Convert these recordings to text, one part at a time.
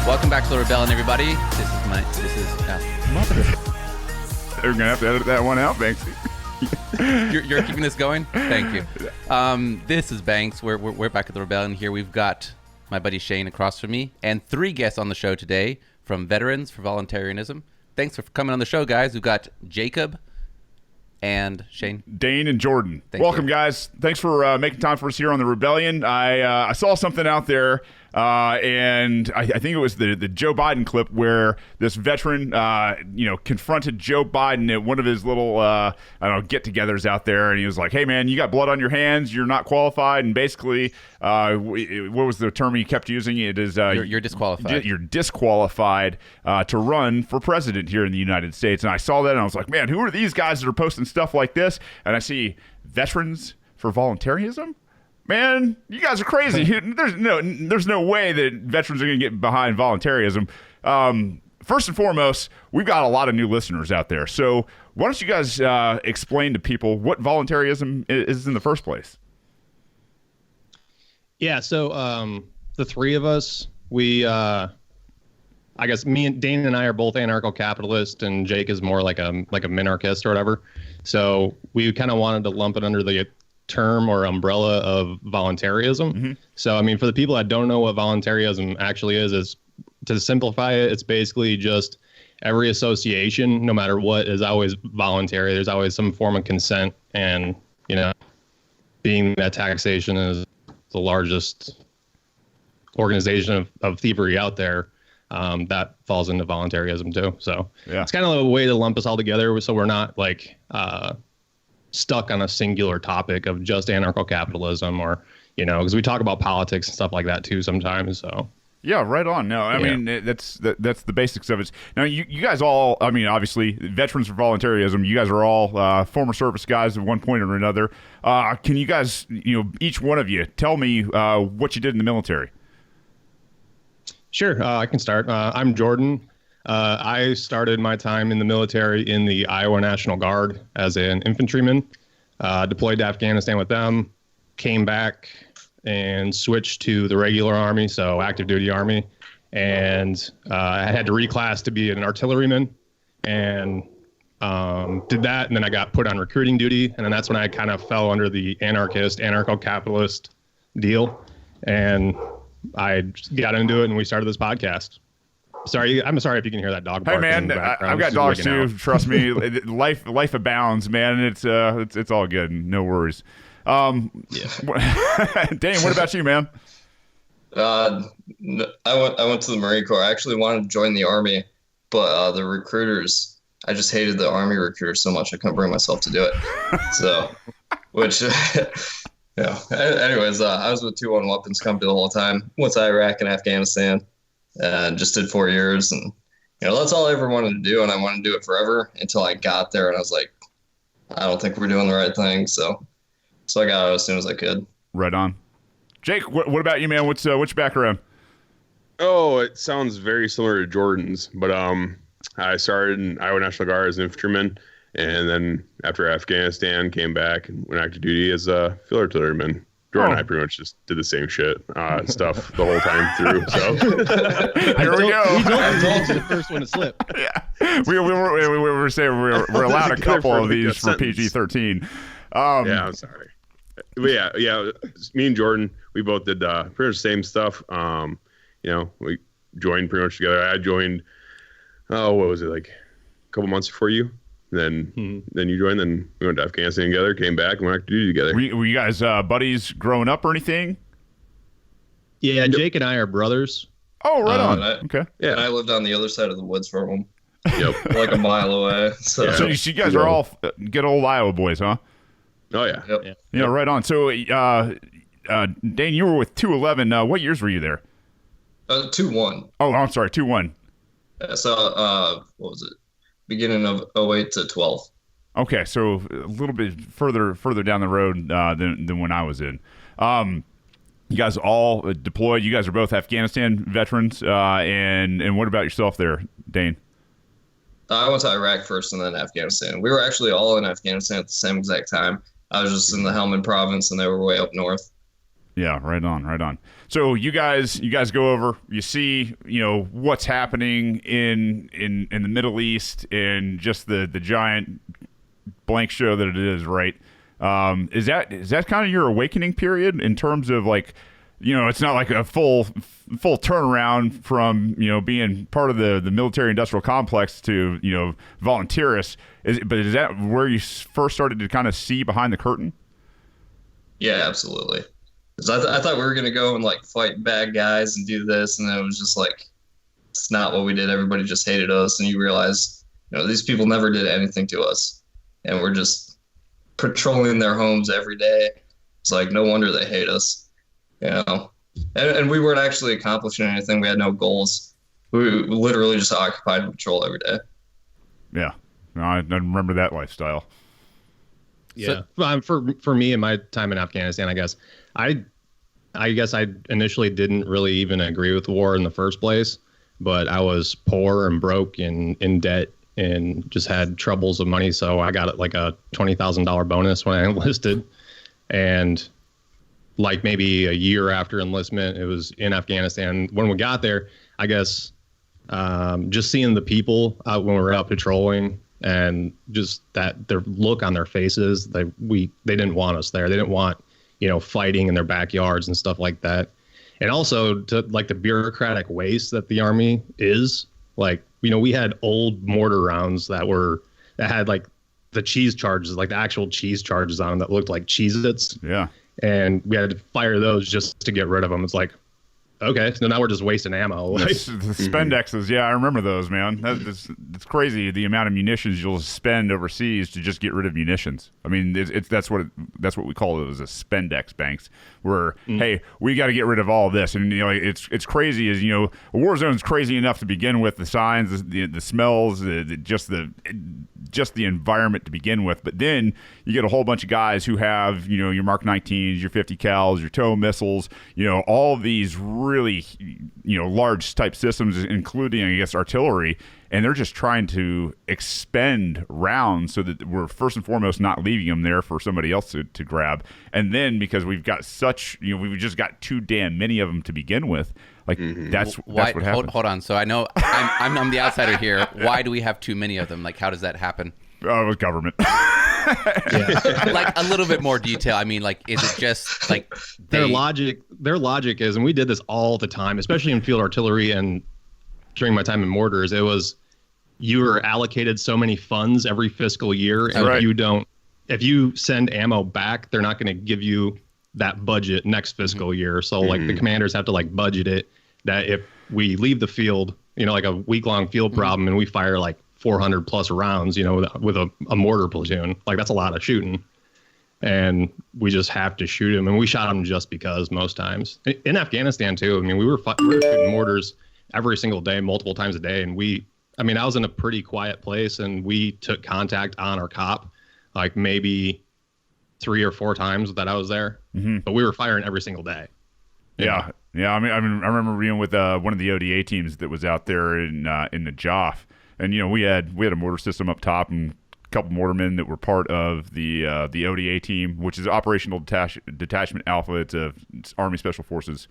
Welcome back to the Rebellion, everybody. They're gonna have to edit that one out, Banksy. You're keeping this going? Thank you. This is Banks. We're back at the Rebellion here. We've got my buddy Shane across from me and 3 guests on the show today from Veterans for Voluntarianism. Thanks for coming on the show, guys. We've got Jacob and Shane. Dane and Jordan. Welcome, guys. Thanks for making time for us here on the Rebellion. I saw something out there, and I think it was the Joe Biden clip where this veteran, confronted Joe Biden at one of his little, get-togethers out there, and he was like, "Hey, man, you got blood on your hands. You're not qualified." And basically, what was the term he kept using? It is you're disqualified. You're disqualified to run for president here in the United States. And I saw that, and I was like, man, who are these guys that are posting stuff like this? And I see Veterans for Voluntarism. Man, you guys are crazy. There's no way that veterans are going to get behind voluntarism. First and foremost, we've got a lot of new listeners out there. So why don't you guys explain to people what voluntarism is in the first place? Yeah, so the 3 of us, we, I guess me and Dane and I are both anarcho-capitalist, and Jake is more like a minarchist or whatever. So we kind of wanted to lump it under the term or umbrella of voluntarism. Mm-hmm. So, I mean, for the people that don't know what voluntarism actually is to simplify it, it's basically just every association, no matter what, is always voluntary. There's always some form of consent. And, being that taxation is the largest organization of thievery out there, that falls into voluntarism too. So It's kind of a way to lump us all together so we're not like stuck on a singular topic of just anarcho-capitalism or, because we talk about politics and stuff like that too sometimes. So. Yeah, right on. No, I mean, that's the basics of it. Now, you guys all, I mean, obviously, Veterans for Voluntarism, you guys are all former service guys at one point or another. Can you guys, each one of you, tell me what you did in the military? Sure, I can start. I'm Jordan. I started my time in the military in the Iowa National Guard as an infantryman, deployed to Afghanistan with them, came back and switched to the regular Army, so active duty Army. And I had to reclass to be an artilleryman and did that. And then I got put on recruiting duty. And then that's when I kind of fell under the anarcho-capitalist deal. And I got into it and we started this podcast. I'm sorry if you can hear that dog barking. Hey, man, I've got dogs too. Out. Trust me, life abounds, man. It's all good. No worries. Dane, what about you, man? I went to the Marine Corps. I actually wanted to join the Army, but the recruiters, I just hated the Army recruiters so much I couldn't bring myself to do it. So, anyways, I was with 2-1 Weapons Company the whole time. Went to Iraq and Afghanistan, and just did 4 years. And, that's all I ever wanted to do. And I wanted to do it forever until I got there. And I was like, I don't think we're doing the right thing. So I got out as soon as I could. Right on. Jake, what about you, man? What's your background? Oh, it sounds very similar to Jordan's, but I started in Iowa National Guard as an infantryman, and then after Afghanistan, came back and went active duty as a field artilleryman. Jordan and I pretty much just did the same shit stuff the whole time through. So here we go. He told you the first one to slip. Yeah, we were saying we're allowed a couple of these for PG-13. I'm sorry. But yeah. Me and Jordan, we both did pretty much the same stuff. We joined pretty much together. I joined, what was it, like a couple months before you? Then you joined. Then we went to Afghanistan together, came back, and went back to duty together. Were you guys buddies growing up or anything? Yeah, Jake and I are brothers. Oh, right on. Okay. Yeah, and I lived on the other side of the woods from them. Yep. Like a mile away. So you guys are all good old Iowa boys, huh? Oh, yeah. Yep. Yeah, right on. So, Dane, you were with 211. What years were you there? 2-1. Oh, I'm sorry, 2-1. So, what was it? Beginning of 08 to 12. Okay, so a little bit further down the road than when I was in. You guys all deployed. You guys are both Afghanistan veterans. And what about yourself there, Dane? I went to Iraq first and then Afghanistan. We were actually all in Afghanistan at the same exact time. I was just in the Helmand province and they were way up north. Yeah, right on, right on. So you guys go over, you see, what's happening in the Middle East and just the giant blank show that it is, right? Is that kind of your awakening period in terms of like, it's not like a full turnaround from being part of the military industrial complex to volunteerists. But is that where you first started to kind of see behind the curtain? Yeah, absolutely. 'Cause I thought we were gonna go and like fight bad guys and do this, and then it was just like it's not what we did. Everybody just hated us, and you realize these people never did anything to us, and we're just patrolling their homes every day. It's like no wonder they hate us, And we weren't actually accomplishing anything. We had no goals. We literally just occupied and patrol every day. Yeah, no, I remember that lifestyle. Yeah, for me in my time in Afghanistan, I guess I initially didn't really even agree with the war in the first place, but I was poor and broke and in debt and just had troubles with money. So I got like a $20,000 bonus when I enlisted, and like maybe a year after enlistment, it was in Afghanistan. When we got there, I guess just seeing the people out when we were out patrolling. And just that their look on their faces, they didn't want us there. They didn't want, fighting in their backyards and stuff like that. And also to like the bureaucratic waste that the Army is like, we had old mortar rounds that had like the cheese charges, like the actual cheese charges on them that looked like Cheez-Its. Yeah. And we had to fire those just to get rid of them. It's like, okay, so now we're just wasting ammo. Like, the spendexes, yeah, I remember those, man. It's crazy the amount of munitions you'll spend overseas to just get rid of munitions. I mean, that's what we call it as a spendex, Banks. Where hey, we got to get rid of all of this, and it's crazy. As a war zone's crazy enough to begin with, the signs, the smells, just the environment to begin with. But then you get a whole bunch of guys who have your Mark 19s, your 50 cals, your TOW missiles, all of these really large type systems, including I guess artillery, and they're just trying to expend rounds so that we're first and foremost not leaving them there for somebody else to grab. And then because we've got such we've just got too damn many of them to begin with, like that's what happens. Hold on. So I know I'm the outsider here. Why do we have too many of them? Like, how does that happen? Oh, it was government. Like a little bit more detail. I mean, like, is it just like their logic is, and we did this all the time, especially in field artillery and during my time in mortars, it was you were allocated so many funds every fiscal year, and right. if you send ammo back, they're not going to give you that budget next fiscal year. So like the commanders have to like budget it that if we leave the field, like a week-long field problem, and we fire like 400 plus rounds, with a mortar platoon, like that's a lot of shooting, and we just have to shoot them. And we shot them just because most times in Afghanistan too. I mean, we were shooting mortars every single day, multiple times a day. And I was in a pretty quiet place, and we took contact on our cop, like maybe 3 or 4 times that I was there, but we were firing every single day. Yeah. Yeah. I remember being with one of the ODA teams that was out there in the JOF. And we had a mortar system up top and a couple mortarmen that were part of the ODA team, which is Operational Detachment Alpha. It's Army Special Forces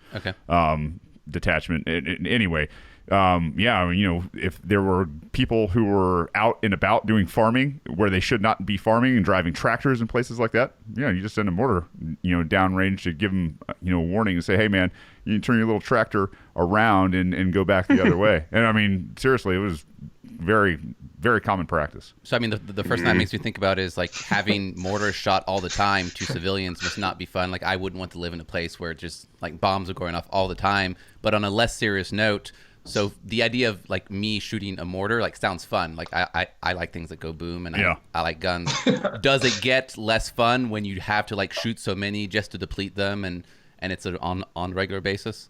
detachment. Anyway, if there were people who were out and about doing farming where they should not be farming and driving tractors and places like that, you just send a mortar, downrange to give them, a warning and say, hey man, you can turn your little tractor around and go back the other way. And I mean, seriously, it was very, very common practice. So, I mean, the first thing that makes me think about is like having mortars shot all the time to civilians must not be fun. Like, I wouldn't want to live in a place where just like bombs are going off all the time. But on a less serious note, so the idea of like me shooting a mortar like sounds fun. Like I like things that go boom, and I like guns. Does it get less fun when you have to like shoot so many just to deplete them, and it's on a regular basis?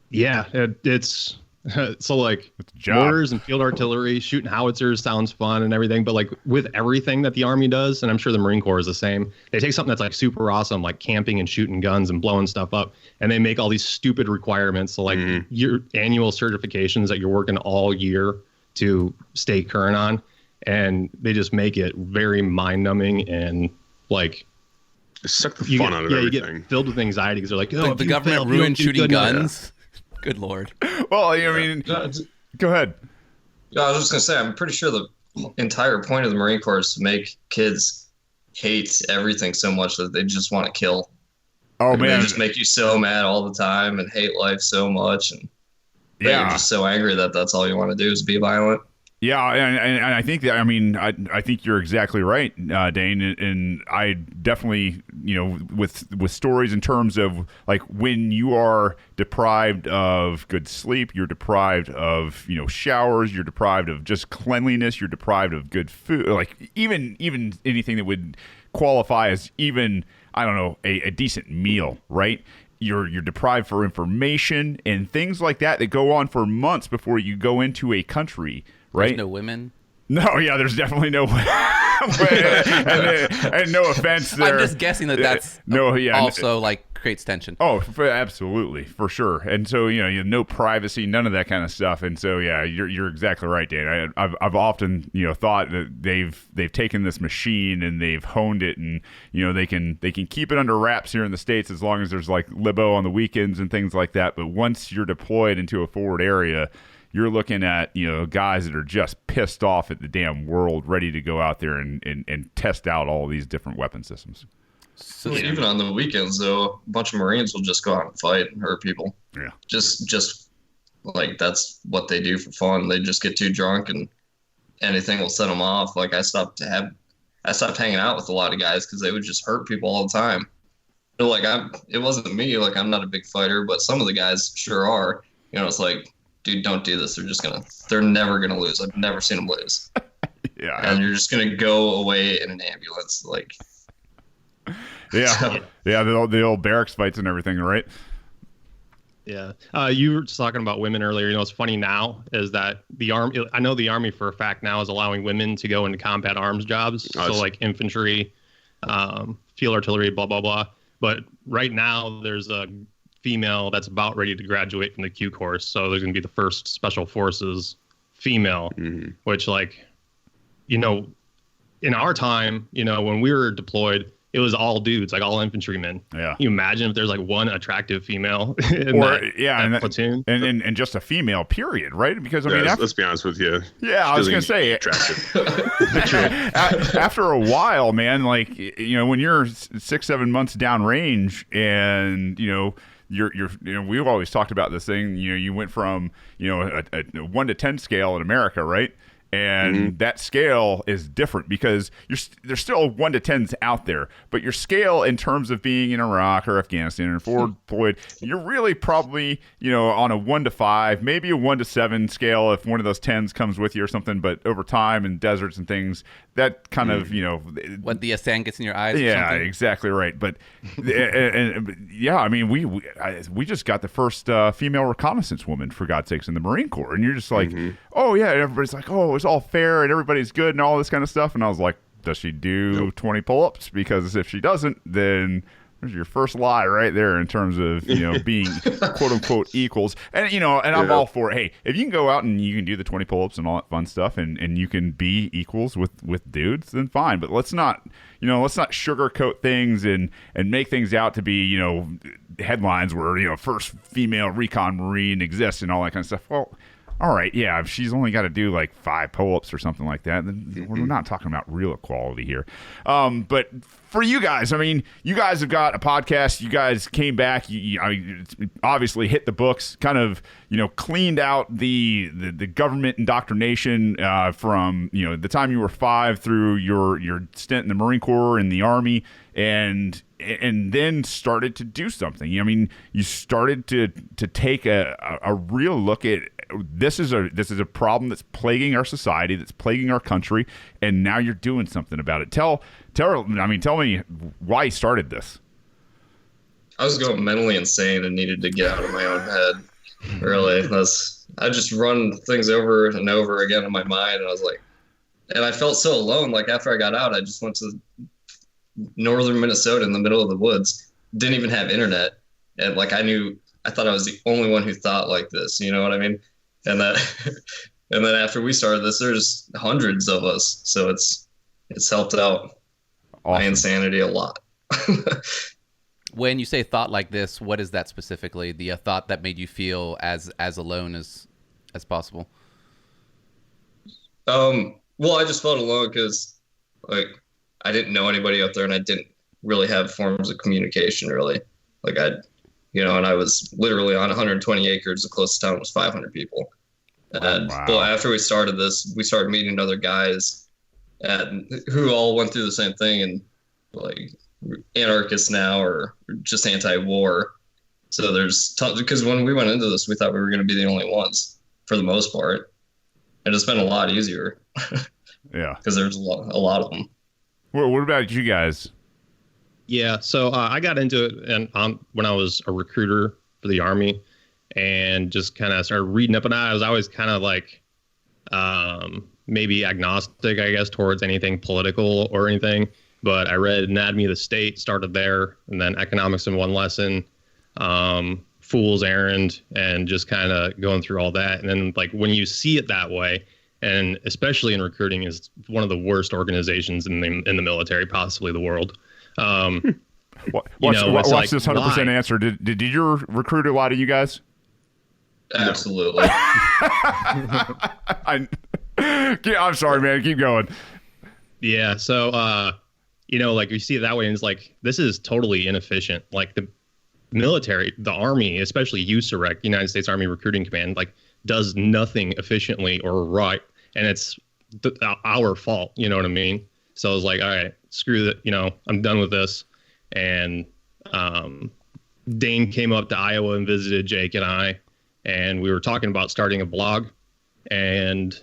Yeah, it's so like mortars and field artillery, shooting howitzers sounds fun and everything, but like with everything that the Army does, and I'm sure the Marine Corps is the same, they take something that's like super awesome, like camping and shooting guns and blowing stuff up, and they make all these stupid requirements. So like your annual certifications that you're working all year to stay current on, and they just make it very mind numbing and like Just suck the you fun get, out of you everything. get filled with anxiety because they're like, oh, The if you government fail, you don't ruined do shooting good enough. guns. Good Lord. Well, I mean, I go ahead. was just gonna say, I'm pretty sure the entire point of the Marine Corps is to make kids hate everything so much that they just want to kill. Oh They man, just make you so mad all the time and hate life so much, and that you're yeah. just so angry that that's all you want to do is be violent. Yeah, and I think that, I mean, I think you're exactly right, Dane, and I definitely, you know, with stories in terms of like when you are deprived of good sleep, you're deprived of, you know, showers, you're deprived of just cleanliness, you're deprived of good food, like even anything that would qualify as even, I don't know, a decent meal, right? You're deprived for information and things like that go on for months before you go into a country. Right? There's no women. No, yeah, there's definitely no. and no offense there. I'm just guessing that's also like creates tension. Oh, absolutely, for sure. And so, you know, you have no privacy, none of that kind of stuff. And so, yeah, you're exactly right, Dan. I've often, you know, thought that they've taken this machine and they've honed it, and you know they can keep it under wraps here in the States as long as there's like libo on the weekends and things like that. But once you're deployed into a forward area, you're looking at, you know, guys that are just pissed off at the damn world, ready to go out there and test out all these different weapon systems. So, Even on the weekends, though, a bunch of Marines will just go out and fight and hurt people. Yeah. Just like that's what they do for fun. They just get too drunk and anything will set them off. Like I stopped hanging out with a lot of guys because they would just hurt people all the time. So, like it wasn't me. Like I'm not a big fighter, but some of the guys sure are. You know, it's like, dude, don't do this. They're never gonna lose. I've never seen them lose. Yeah. And you're just gonna go away in an ambulance, like. Yeah, yeah, the old barracks fights and everything, right? Yeah. You were just talking about women earlier. You know, what's funny now is that the Army, I know the Army for a fact now is allowing women to go into combat arms jobs. So like infantry, field artillery, blah, blah, blah. But right now there's a female that's about ready to graduate from the Q course. So there's going to be the first special forces female, which like, you know, in our time, you know, when we were deployed, it was all dudes, like all infantrymen. Yeah. Can you imagine if there's like one attractive female in that platoon? And just a female, period, right? Because I mean, let's be honest with you. Yeah, I was gonna say, attractive. after a while, man, like, you know, when you're 6-7 months downrange, and you know. You know, we've always talked about this thing. You know, you went from, you know, a 1 to 10 scale in America, right? And that scale is different because there's still 1 to 10s out there, but your scale in terms of being in Iraq or Afghanistan or forward deployed, you're really probably, you know, on a 1 to 5, maybe a 1 to 7 scale if one of those 10s comes with you or something. But over time in deserts and things, that kind of, you know, what the sand gets in your eyes. Yeah, or something? exactly right. But and yeah, I mean, we just got the first female reconnaissance woman, for God's sakes, in the Marine Corps, and you're just like, oh yeah, and everybody's like, oh, it's all fair and everybody's good and all this kind of stuff, and I was like, does she do 20 pull-ups? Because if she doesn't, then there's your first lie right there in terms of, you know, being quote unquote equals. And, you know, and I'm all for it. Hey, if you can go out and you can do the 20 pull-ups and all that fun stuff and you can be equals with dudes, then fine. But let's not sugarcoat things and make things out to be, you know, headlines where, you know, first female recon Marine exists and all that kind of stuff. Well, all right, yeah, if she's only got to do like 5 pull-ups or something like that, then we're not talking about real equality here. But for you guys, I mean, you guys have got a podcast. You guys came back. You obviously hit the books, kind of, you know, cleaned out the government indoctrination from, you know, the time you were 5 through your stint in the Marine Corps and the Army, and then started to do something. I mean, you started to take a real look at this is a problem that's plaguing our society, that's plaguing our country, and now you're doing something about it. Tell me why you started this. I was going mentally insane and needed to get out of my own head. Really, I just run things over and over again in my mind, and I was like, and I felt so alone. Like after I got out, I just went to northern Minnesota in the middle of the woods. Didn't even have internet, and like I thought I was the only one who thought like this. You know what I mean? And then after we started this, there's hundreds of us, so it's helped out my insanity a lot. When you say thought like this, what is that specifically? The thought that made you feel as alone as possible? Well, I just felt alone because like I didn't know anybody up there, and I didn't really have forms of communication really. Like and I was literally on 120 acres. The closest town was 500 people. And Well, after we started this, we started meeting other guys who all went through the same thing, and like anarchists now or just anti-war. So there's tons, because when we went into this, we thought we were going to be the only ones for the most part, and it's been a lot easier. Yeah, because there's a lot of them. Well, what about you guys? Yeah, so I got into it and when I was a recruiter for the Army, and just kind of started reading up on it. I was always kind of like maybe agnostic, I guess, towards anything political or anything. But I read Anatomy of the State, started there, and then Economics in One Lesson, Fool's Errand, and just kind of going through all that. And then like when you see it that way, and especially in recruiting, is one of the worst organizations in the military, possibly the world. Watch like, this 100% answer. Did you recruit a lot of you guys? Absolutely. I'm sorry, man. Keep going. Yeah. So, like you see it that way, and it's like, this is totally inefficient. Like the military, the Army, especially USAREC, United States Army Recruiting Command, like does nothing efficiently or right. And it's our fault. You know what I mean? So I was like, all right, screw that. I'm done with this. And Dane came up to Iowa and visited Jake and I, and we were talking about starting a blog. And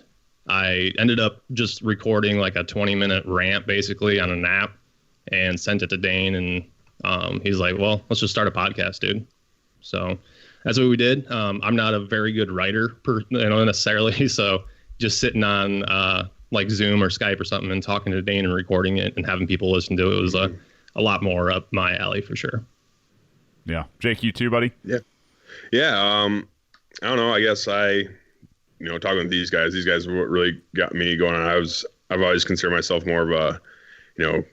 I ended up just recording like a 20-minute rant basically on a nap and sent it to Dane. And he's like, well, let's just start a podcast, dude. So that's what we did. I'm not a very good writer necessarily. So just sitting on like Zoom or Skype or something and talking to Dane and recording it and having people listen to it was a lot more up my alley for sure. Yeah. Jake, you too, buddy? Yeah. I don't know. I guess talking with these guys were what really got me going on. I've always considered myself more of a,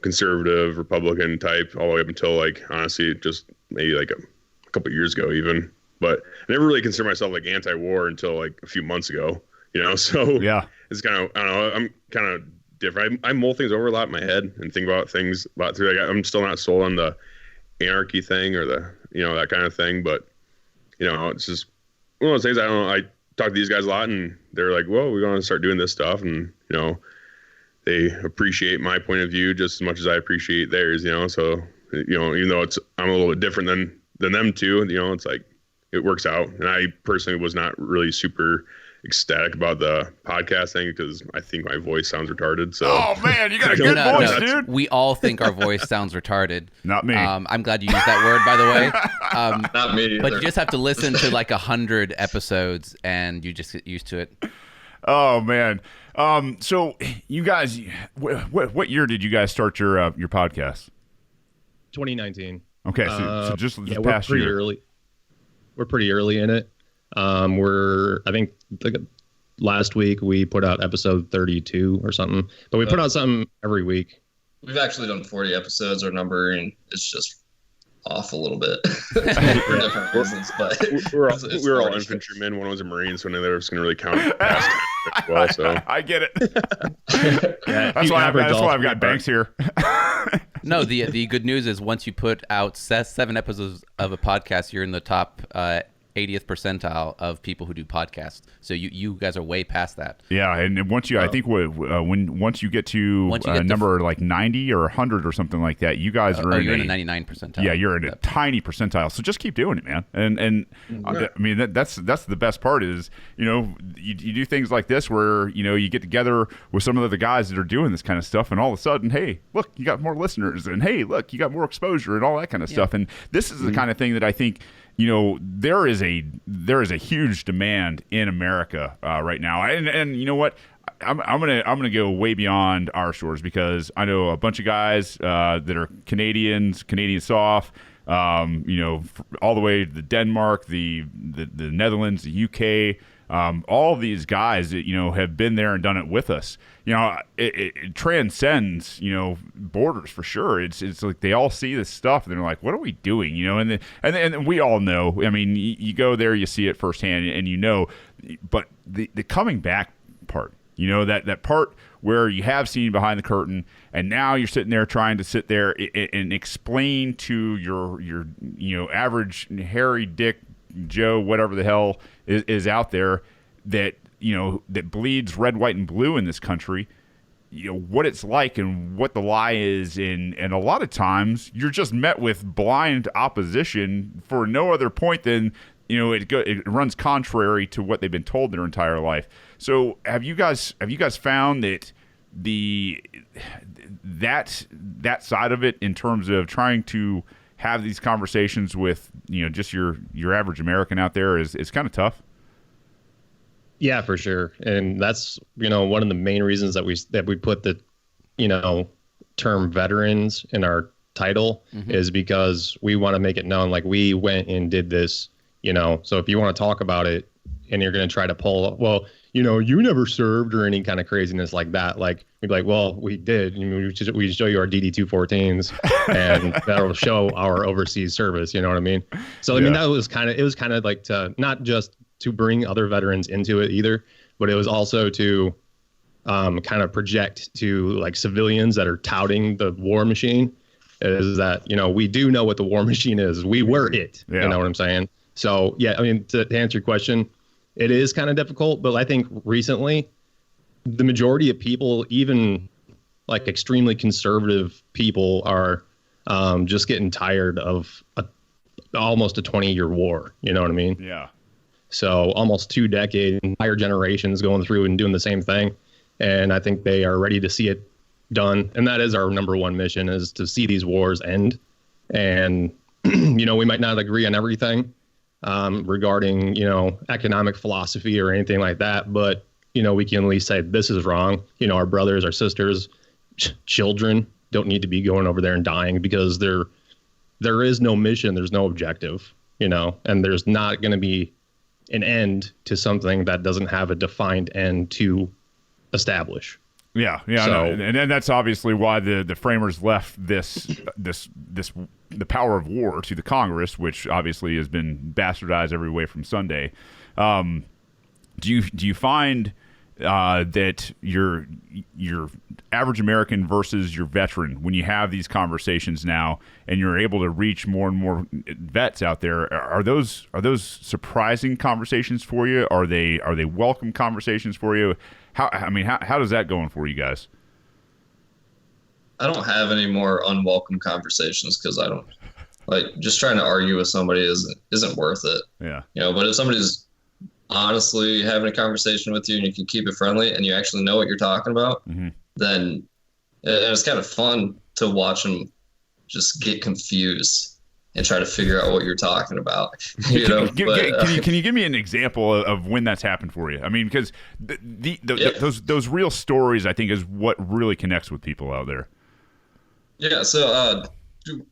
conservative Republican type all the way up until like, honestly, just maybe like a couple of years ago even, but I never really considered myself like anti-war until like a few months ago, so yeah, it's kind of, I don't know. I'm kind of different. I mull things over a lot in my head and think about things a lot through. Like I'm still not sold on the anarchy thing or the, that kind of thing, but it's just one of those things. I don't know. I talk to these guys a lot and they're like, well, we're going to start doing this stuff. And, they appreciate my point of view just as much as I appreciate theirs, so, even though I'm a little bit different than them two, it's like, it works out. And I personally was not really super ecstatic about the podcast thing because I think my voice sounds retarded. So, oh man, you got a good voice, dude. We all think our voice sounds retarded. Not me. I'm glad you used that word, by the way. Not me either. But you just have to listen to like 100 episodes and you just get used to it. Oh man. So you guys, what year did you guys start your podcast? 2019. Okay, so just yeah, past year. Early. We're pretty early in it. I think last week we put out episode 32 or something, but we put out something every week. We've actually done 40 episodes. Our numbering is just off a little bit for different reasons, but we're all infantrymen. One was a Marine, so they were just going to really count past well. So I get it. Yeah, that's why I've got Banks here. No, the good news is once you put out 7 episodes of a podcast, you're in the top 80th percentile of people who do podcasts. So you guys are way past that. Yeah, and once you, I think once you get to a number like 90 or 100 or something like that, you guys are you're in a 99 percentile. Yeah, you're in a tiny percentile. So just keep doing it, man. And I mean that's the best part is you do things like this where you get together with some of the guys that are doing this kind of stuff, and all of a sudden, hey, look, you got more listeners, and hey, look, you got more exposure, and all that kind of stuff. And this is the kind of thing that I think. There is a huge demand in America right now, and you know what? I'm gonna go way beyond our shores because I know a bunch of guys that are Canadian soft, all the way to Denmark, the Netherlands, the UK, All these guys that, have been there and done it with us. It transcends, borders for sure. It's like they all see this stuff and they're like, what are we doing? And we all know, I mean, you go there, you see it firsthand and but the coming back part, that part where you have seen behind the curtain and now you're sitting there trying to sit there and explain to your average Harry, Dick, Joe, whatever the hell is out there that that bleeds red, white, and blue in this country, what it's like and what the lie is, and a lot of times you're just met with blind opposition for no other point than it runs contrary to what they've been told their entire life. So have you guys found that that side of it in terms of trying to have these conversations with just your average American out there is kind of tough? Yeah, for sure. And that's, one of the main reasons that we put the, term veterans in our title is because we want to make it known, like, we went and did this, so if you want to talk about it and you're going to try to pull, well, you never served or any kind of craziness like that. Like, we'd be like, well, we did. We show you our DD-214s and that'll show our overseas service. You know what I mean? So, I mean, it was kind of like to not just to bring other veterans into it either, but it was also to kind of project to like civilians that are touting the war machine is that, we do know what the war machine is. We were it. Yeah. You know what I'm saying? So, yeah, I mean, to answer your question, it is kind of difficult, but I think recently the majority of people, even like extremely conservative people, are just getting tired of almost a 20-year war. You know what I mean? Yeah. So almost 2 decades, entire generations going through and doing the same thing. And I think they are ready to see it done. And that is our number one mission, is to see these wars end. And, we might not agree on everything regarding, economic philosophy or anything like that. But, we can at least say this is wrong. Our brothers, our sisters, children don't need to be going over there and dying because there is no mission. There's no objective, and there's not going to be an end to something that doesn't have a defined end to establish. Yeah. So, and that's obviously why the framers left the power of war to the Congress, which obviously has been bastardized every way from Sunday. Do you find that your average American versus your veteran, when you have these conversations now and you're able to reach more and more vets out there, are those surprising conversations for you? Are they welcome conversations for you? How does that going for you guys? I don't have any more unwelcome conversations because I don't like just trying to argue with somebody isn't worth it. Yeah. But if somebody's honestly having a conversation with you and you can keep it friendly and you actually know what you're talking about, then it's kind of fun to watch them just get confused and try to figure out what you're talking about. Can you give me an example of when that's happened for you? I mean, because those real stories, I think, is what really connects with people out there. Yeah. So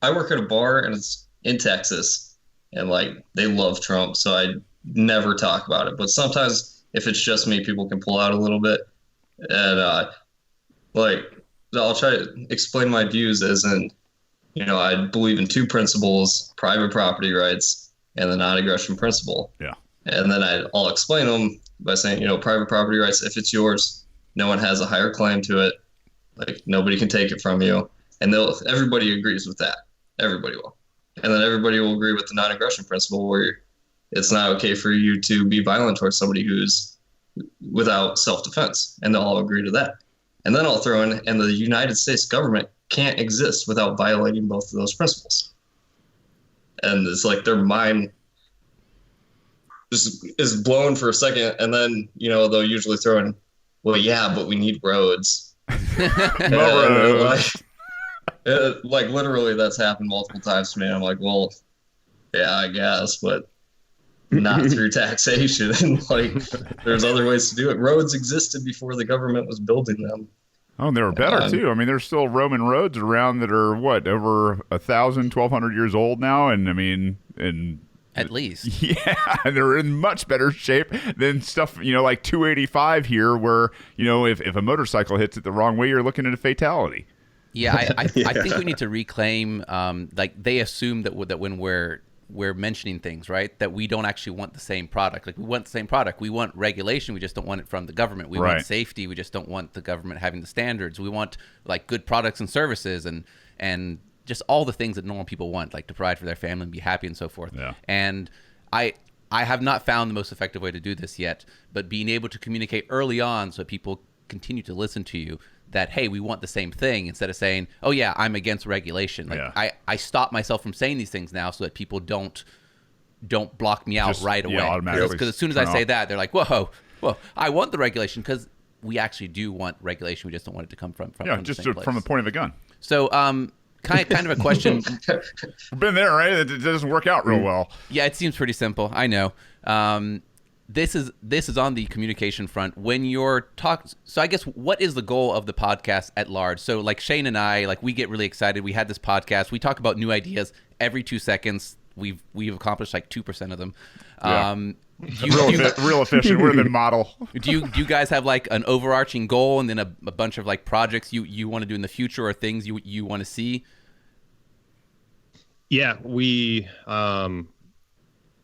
I work at a bar and it's in Texas, and like they love Trump, so I never talk about it. But sometimes if it's just me, people can pull out a little bit, and I'll try to explain my views as in, I believe in 2 principles: private property rights and the non-aggression principle. Yeah. And then I'll explain them by saying, private property rights, if it's yours, no one has a higher claim to it. Like, nobody can take it from you. And everybody agrees with that. Everybody will. And then everybody will agree with the non-aggression principle, where it's not okay for you to be violent towards somebody who's without self-defense. And they'll all agree to that. And then I'll throw in, and the United States government can't exist without violating both of those principles. And it's like their mind just is blown for a second. And then, they'll usually throw in, well, yeah, but we need roads. Like literally that's happened multiple times to me. I'm like, well, yeah, I guess, but not through taxation. Like, there's other ways to do it. Roads existed before the government was building them. Oh, and they were better too. I mean, there's still Roman roads around that are over 1,000, 1,200 years old now, and I mean, and At least. Yeah, and they're in much better shape than stuff, like 285 here, where, if a motorcycle hits it the wrong way, you're looking at a fatality. Yeah, I think we need to reclaim, like they assume that when we're mentioning things, right, that we don't actually want the same product. Like we want the same product. We want regulation. We just don't want it from the government. We want safety. We just don't want the government having the standards. We want like good products and services and just all the things that normal people want, like to provide for their family and be happy and so forth. Yeah. And I have not found the most effective way to do this yet, but being able to communicate early on so people continue to listen to you that, hey, we want the same thing, instead of saying, oh yeah, I'm against regulation. Like I stop myself from saying these things now so that people don't block me out right away. Automatically. Because as soon as I say that, they're like, whoa, I want the regulation, because we actually do want regulation. We just don't want it to come from just the same place. from the point of the gun. So kind of a question. We've been there, right? It doesn't work out real well. Yeah, it seems pretty simple. I know. This is on the communication front. When you're so I guess what is the goal of the podcast at large? So like Shane and I, like we get really excited. We had this podcast. We talk about new ideas every 2 seconds. We've accomplished like 2% of them. Yeah. Real efficient. We're the model. Do you guys have like an overarching goal and then a bunch of like projects you want to do in the future, or things you want to see? Yeah, we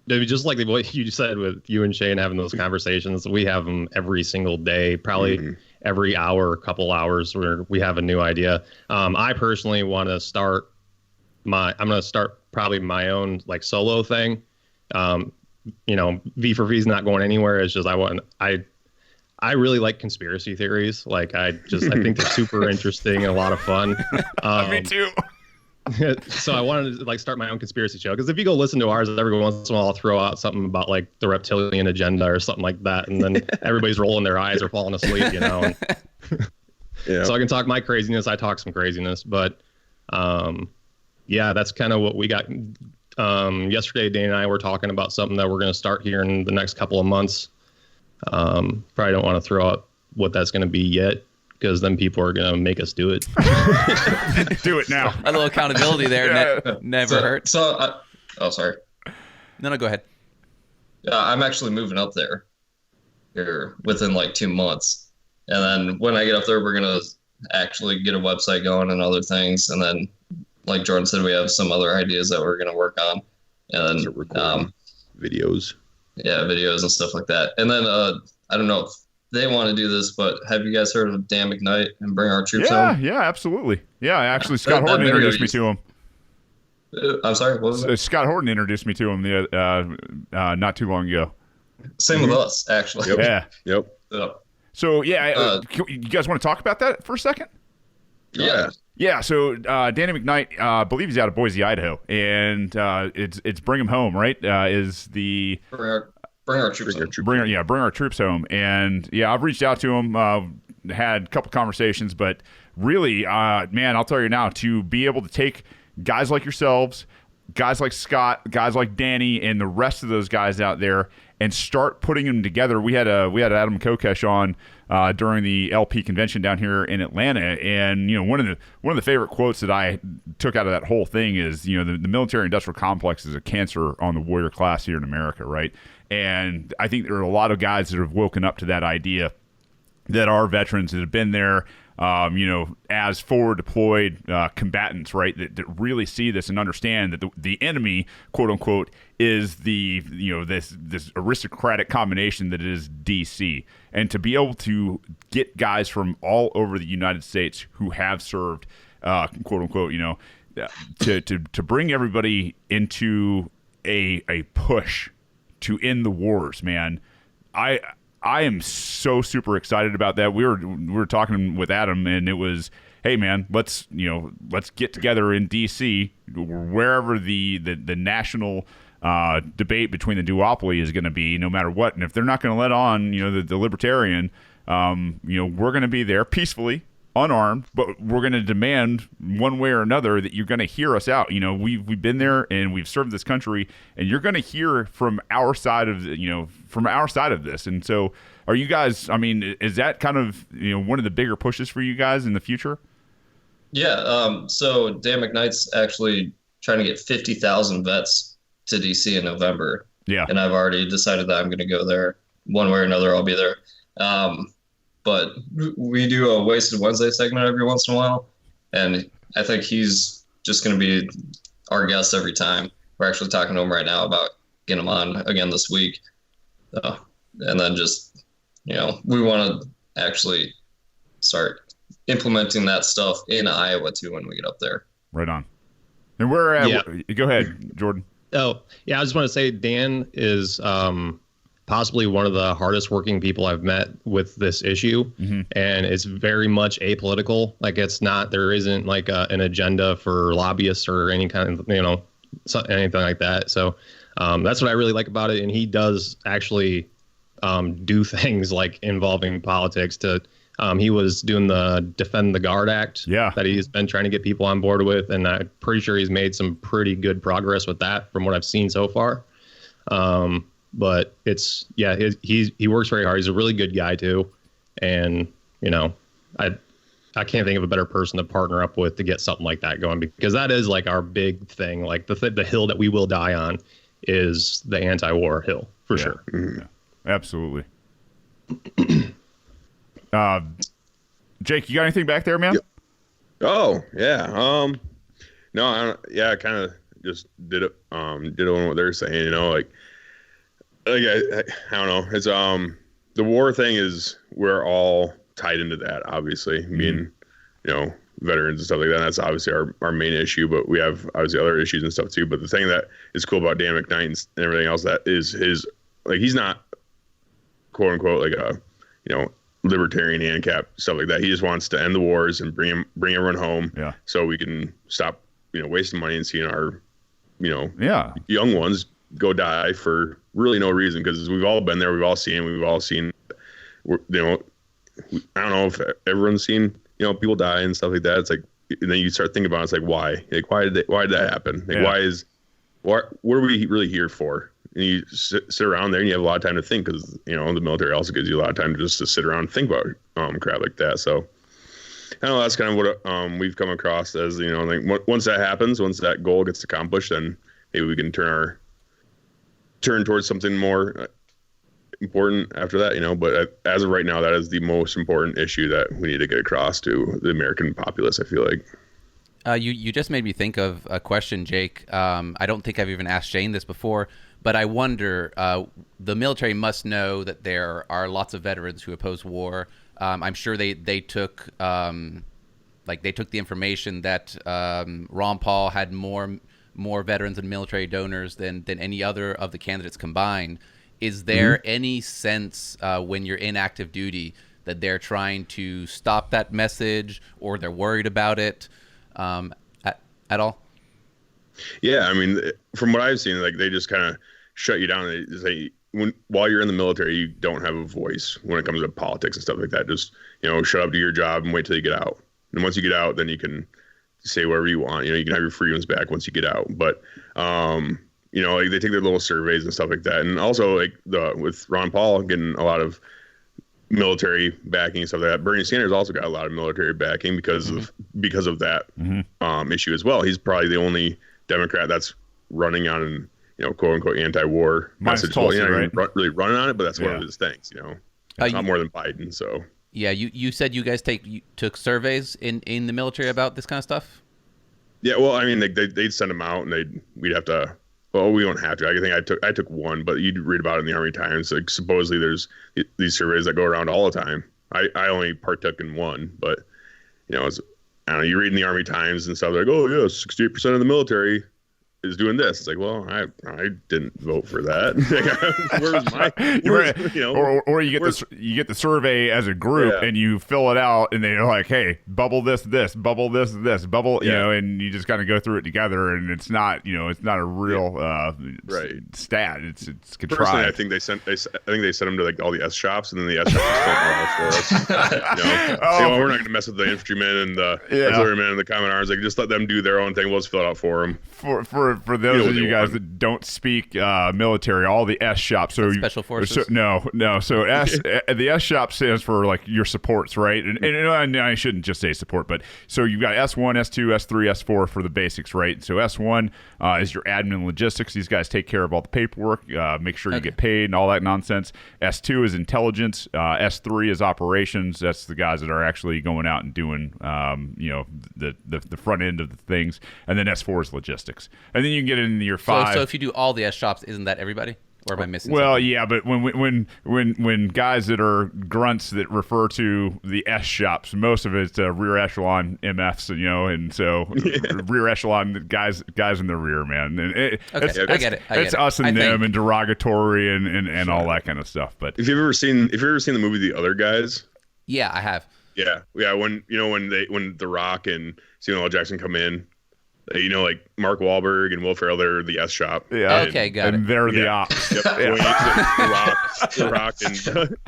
just like what you said with you and Shane having those conversations. We have them every single day, probably every hour, couple hours, where we have a new idea. I personally want to start I'm going to start probably my own like solo thing. V for V is not going anywhere. It's just I really like conspiracy theories. Like I think they're super interesting and a lot of fun. Me too. So I wanted to like start my own conspiracy show, because if you go listen to ours, every once in a while I'll throw out something about like the reptilian agenda or something like that, and then everybody's rolling their eyes or falling asleep, Yeah. So I can talk my craziness. I talk some craziness, but yeah, that's kind of what we got. Yesterday, Dane and I were talking about something that we're going to start here in the next couple of months. Probably don't want to throw out what that's going to be yet, because then people are going to make us do it. Do it now. A little accountability there. Never hurts. Sorry. No, go ahead. Yeah, I'm actually moving up there here within like 2 months. And then when I get up there, we're going to actually get a website going and other things. And then, like Jordan said, we have some other ideas that we're going to work on. And then videos. Yeah, videos and stuff like that. And then I don't know if they want to do this, but have you guys heard of Dan McKnight and Bring Our Troops Home? Yeah, absolutely. Yeah, actually, Scott Horton introduced me to him. I'm sorry, what was it? Scott Horton introduced me to him not too long ago. Same with us, actually. Yep. Yeah. Yep. So, you guys want to talk about that for a second? Yeah. Yeah, so Danny McKnight, I believe he's out of Boise, Idaho, and it's Bring Him Home, right? Is the Bring Our Troops Home. Bring Our Troops Home. And yeah, I've reached out to him, had a couple conversations, but really, man, I'll tell you now, to be able to take guys like yourselves, guys like Scott, guys like Danny, and the rest of those guys out there, and start putting them together. We had Adam Kokesh on during the LP convention down here in Atlanta, and one of the favorite quotes that I took out of that whole thing is, the military industrial complex is a cancer on the warrior class here in America, right? And I think there are a lot of guys that have woken up to that idea, that are veterans that have been there, as forward deployed combatants, right? That really see this and understand that the enemy, quote unquote, is this aristocratic combination that is DC. And to be able to get guys from all over the United States who have served, quote unquote, to bring everybody into a push to end the wars, man. I am so super excited about that. We were talking with Adam, and it was, hey man, let's get together in DC, wherever the national debate between the duopoly is going to be, no matter what. And if they're not going to let on, the libertarian, we're going to be there peacefully, unarmed, but we're going to demand one way or another that you're going to hear us out. We've been there and we've served this country, and you're going to hear from our side of this. And so, are you guys? I mean, is that kind of one of the bigger pushes for you guys in the future? Yeah. So Dan McKnight's actually trying to get 50,000 vets to DC in November. Yeah. And I've already decided that I'm going to go there one way or another. I'll be there. But we do a Wasted Wednesday segment every once in a while. And I think he's just going to be our guest every time. We're actually talking to him right now about getting him on again this week. And then just, we want to actually start implementing that stuff in Iowa too when we get up there. Right on. And go ahead, Jordan. Oh, yeah. I just want to say Dan is possibly one of the hardest working people I've met with this issue. Mm-hmm. And it's very much apolitical. Like there isn't like an agenda for lobbyists or any kind of, anything like that. So that's what I really like about it. And he does actually do things like involving politics he was doing the Defend the Guard Act that he's been trying to get people on board with. And I'm pretty sure he's made some pretty good progress with that from what I've seen so far. But he works very hard. He's a really good guy too. And, I can't think of a better person to partner up with to get something like that going, because that is like our big thing. Like the hill that we will die on is the anti-war hill for sure. Mm-hmm. Yeah, absolutely. Jake, you got anything back there, man? Oh yeah. No, I kind of just did it. Did on what they're saying. I don't know. It's the war thing is we're all tied into that. Obviously, being veterans and stuff like that. That's obviously our main issue. But we have obviously other issues and stuff too. But the thing that is cool about Dan McKnight and everything else, that is his, like, he's not quote unquote like a libertarian ANCAP stuff like that. He just wants to end the wars and bring everyone home, so we can stop wasting money and seeing our young ones go die for really no reason, because we've all been there, we've all seen I don't know if everyone's seen people die and stuff like that. It's like, and then you start thinking about it, it's like, why did that happen? Like, what are we really here for? And you sit around there and you have a lot of time to think, because the military also gives you a lot of time just to sit around and think about crap like that. So I know that's kind of what we've come across as, like, once that happens, once that goal gets accomplished, then maybe we can turn towards something more important after that, but as of right now, that is the most important issue that we need to get across to the American populace, I feel like. You just made me think of a question, Jake. I don't think I've even asked Shane this before, but I wonder, the military must know that there are lots of veterans who oppose war. I'm sure they took they took the information that Ron Paul had more veterans and military donors than any other of the candidates combined. Is there any sense when you're in active duty that they're trying to stop that message, or they're worried about it at all? Yeah, I mean, from what I've seen, like, they just kind of shut you down. They say, while you're in the military, you don't have a voice when it comes to politics and stuff like that. Just, shut up, do your job, and wait till you get out. And once you get out, then you can say whatever you want. You can have your freedoms back once you get out. But like, they take their little surveys and stuff like that. And also, like, with Ron Paul getting a lot of military backing and stuff like that, Bernie Sanders also got a lot of military backing because of that issue as well. He's probably the only Democrat that's running on quote unquote anti-war message. Tulsi, not really running on it, but that's one of his things. It's not more than Biden. So yeah, you said you guys took surveys in the military about this kind of stuff. Yeah, well, I mean, they'd send them out, and we'd have to. Well, we don't have to. I think I took one, but you'd read about it in the Army Times. Like, supposedly there's these surveys that go around all the time. I only partook in one, but it's, I don't know, you read in the Army Times and stuff like, oh yeah, 68% of the military is doing this. It's like, well, I didn't vote for that. Or you get the survey as a group and you fill it out, and they're like, hey, bubble this, bubble this, bubble, and you just kind of go through it together, and it's not a real stat. It's contrived. Personally, I think they sent them to like all the S shops, and then the S shops just filled them out for us. We're not going to mess with the infantrymen and the artillerymen and the common arms. Like, just let them do their own thing. We'll just fill it out for them. For for those of they you guys want. that don't speak military, all the S shops. So Special Forces? So, no. So the S shop stands for like your supports, right? And I shouldn't just say support, but so you've got S1, S2, S3, S4 for the basics, right? So S1 is your admin and logistics. These guys take care of all the paperwork, make sure you get paid and all that nonsense. S2 is intelligence. S3 is operations. That's the guys that are actually going out and doing, the front end of the things. And then S4 is logistics. And then you can get into your 5. So if you do all the S shops, isn't that everybody? Or am I missing Well, something? yeah, but when guys that are grunts that refer to the S shops, most of it's rear echelon MFs, and so rear echelon guys in the rear, man. And I get it. It's us and them and derogatory and all that kind of stuff. But If you've ever seen the movie The Other Guys, Yeah, I have. yeah, when The Rock and Samuel L. Jackson come in, like Mark Wahlberg and Will Ferrell, they're the S shop. yeah, Okay, got and it. they're the Yeah. ops. Yep. The Rock and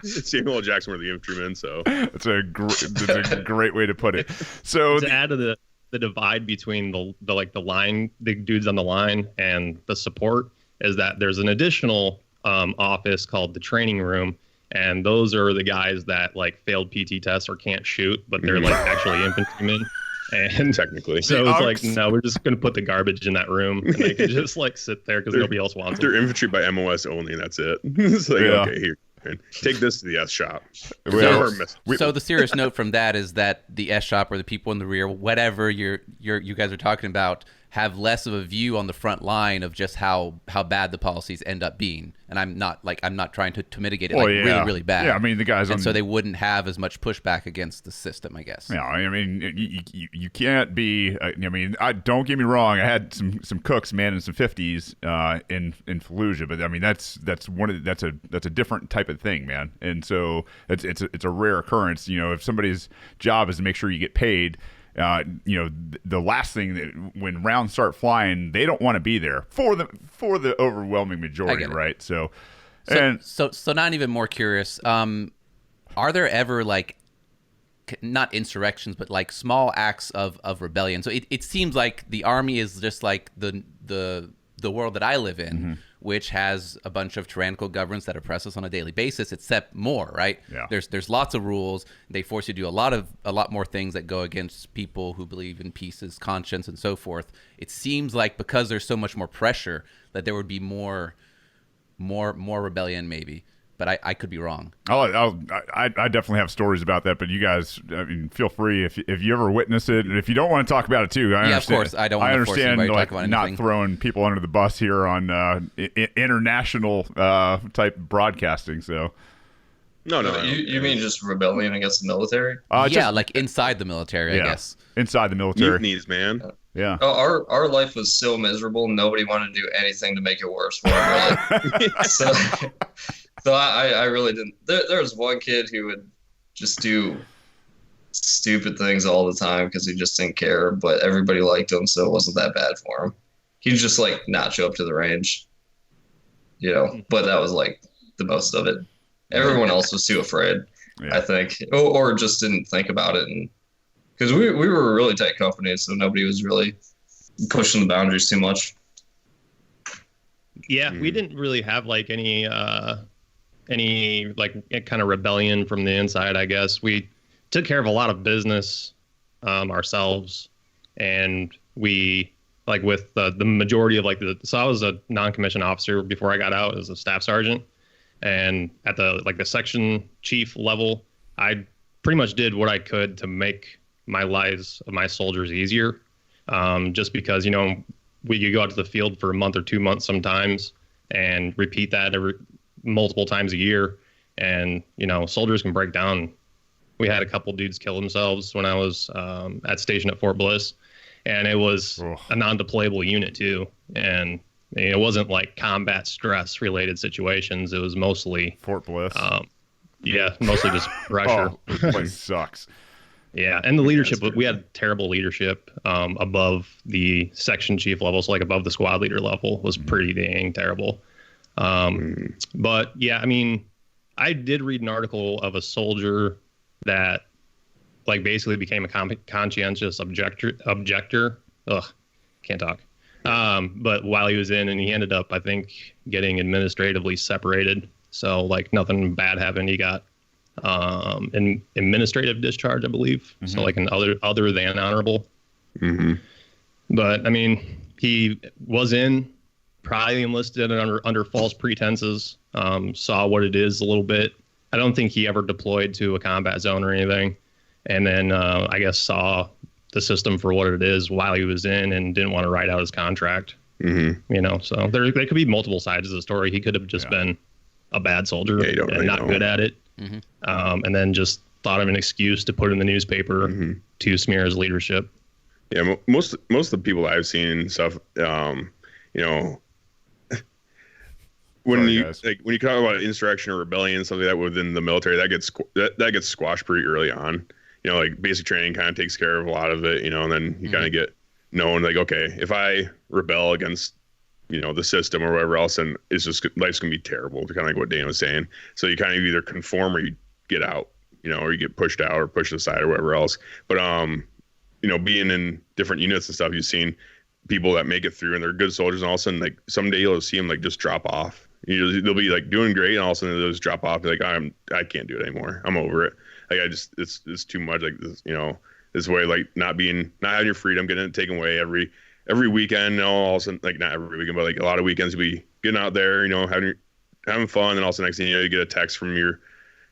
Samuel L. Jackson were the infantrymen. So That's a great way to put it. So To add to the divide between the dudes on the line and the support is that there's an additional office called the training room, and those are the guys that like failed PT tests or can't shoot, but they're like actually infantrymen. And technically, so it's like, Ox. no, we're just gonna put the garbage in that room, and they can just like sit there because nobody else wants them. they're infantry by MOS only, and that's it. It's like, Yeah. okay, here, man, take this to the S shop. Well, Or miss- So the serious note from that is that the S shop or the people in the rear, whatever you guys are talking about, have less of a view on the front line of just how bad the policies end up being. And I'm not trying to mitigate it really, really bad. Yeah, I mean the guys and so they wouldn't have as much pushback against the system, I guess. Yeah, I mean, you can't be. Don't get me wrong. I had some cooks manning some 50s in Fallujah, but I mean that's a different type of thing, man. And so it's a rare occurrence. If somebody's job is to make sure you get paid. The last thing that when rounds start flying, they don't want to be there for the overwhelming majority, it. right? So not even more curious. Are there ever like not insurrections, but like small acts of rebellion? So it seems like the army is just like the world that I live in, which has a bunch of tyrannical governments that oppress us on a daily basis, except more, right? Yeah. There's lots of rules. They force you to do a lot more things that go against people who believe in peace, conscience, and so forth. It seems like because there's so much more pressure that there would be more rebellion, maybe. But I could be wrong. I definitely have stories about that, but you guys, I mean, feel free if you ever witness it, and if you don't want to talk about it too. I Yeah, understand, of course. I don't want to force understand anybody to like talk about not anything. throwing people under the bus here on international type broadcasting. So no. You mean just rebellion against the military? Yeah, like inside the military, I guess. inside the military. Mutinies, man. Yeah. Oh, our life was so miserable. Nobody wanted to do anything to make it worse for him, really. So I really didn't. There was one kid who would just do stupid things all the time because he just didn't care, but everybody liked him, so it wasn't that bad for him. He'd just like not show up to the range, but that was like the most of it. Everyone else was too afraid, Yeah. I think, or just didn't think about it, and because we were a really tight company, so nobody was really pushing the boundaries too much. Yeah, we didn't really have like any like kind of rebellion from the inside. I guess we took care of a lot of business ourselves, and we like with the majority of so I was a non-commissioned officer before I got out as a staff sergeant, and at the section chief level, I pretty much did what I could to make my lives of my soldiers easier, just because we could go out to the field for a month or 2 months sometimes and repeat that multiple times a year, and soldiers can break down. We had a couple dudes kill themselves when I was at station at Fort Bliss, and it was a non-deployable unit too, and it wasn't like combat stress related situations. It was mostly Fort Bliss. Mostly just pressure. Oh, this place sucks. Yeah, and the leadership, we had terrible leadership above the section chief level, so like above the squad leader level was pretty dang terrible. But yeah, I mean, I did read an article of a soldier that like basically became a conscientious objector. Ugh, can't talk. But while he was in, and he ended up, I think, getting administratively separated. So like nothing bad happened. He got an administrative discharge, I believe. So like an other than honorable. But I mean, he was in, probably enlisted under false pretenses. Saw what it is a little bit. I don't think he ever deployed to a combat zone or anything. And then I guess saw the system for what it is while he was in and didn't want to write out his contract. You know, so there could be multiple sides of the story. He could have just been a bad soldier and really not good at it. And then just thought of an excuse to put in the newspaper to smear his leadership. Yeah, most of the people I've seen and stuff, you know, when you talk about insurrection or rebellion and stuff like that within the military, that gets squashed pretty early on. You know, like basic training kind of takes care of a lot of it, you know, and then you kind of get known like, okay, if I rebel against, you know, the system or whatever else, and it's just life's gonna be terrible. Kind of like what Dan was saying. So you kind of either conform or you get out, you know, or you get pushed out or pushed aside or whatever else. But you know, being in different units and stuff, you've seen people that make it through and they're good soldiers, and all of a sudden, like someday you'll see them like just drop off. They'll be like doing great, and all of a sudden they'll just drop off. Like I can't do it anymore. I'm over it. Like it's too much. Like this, you know, this way, like not having your freedom, getting it taken away every weekend. You know, all of a sudden, like not every weekend, but like a lot of weekends, you'll be getting out there, you know, having fun, and also next thing you know, you get a text from your,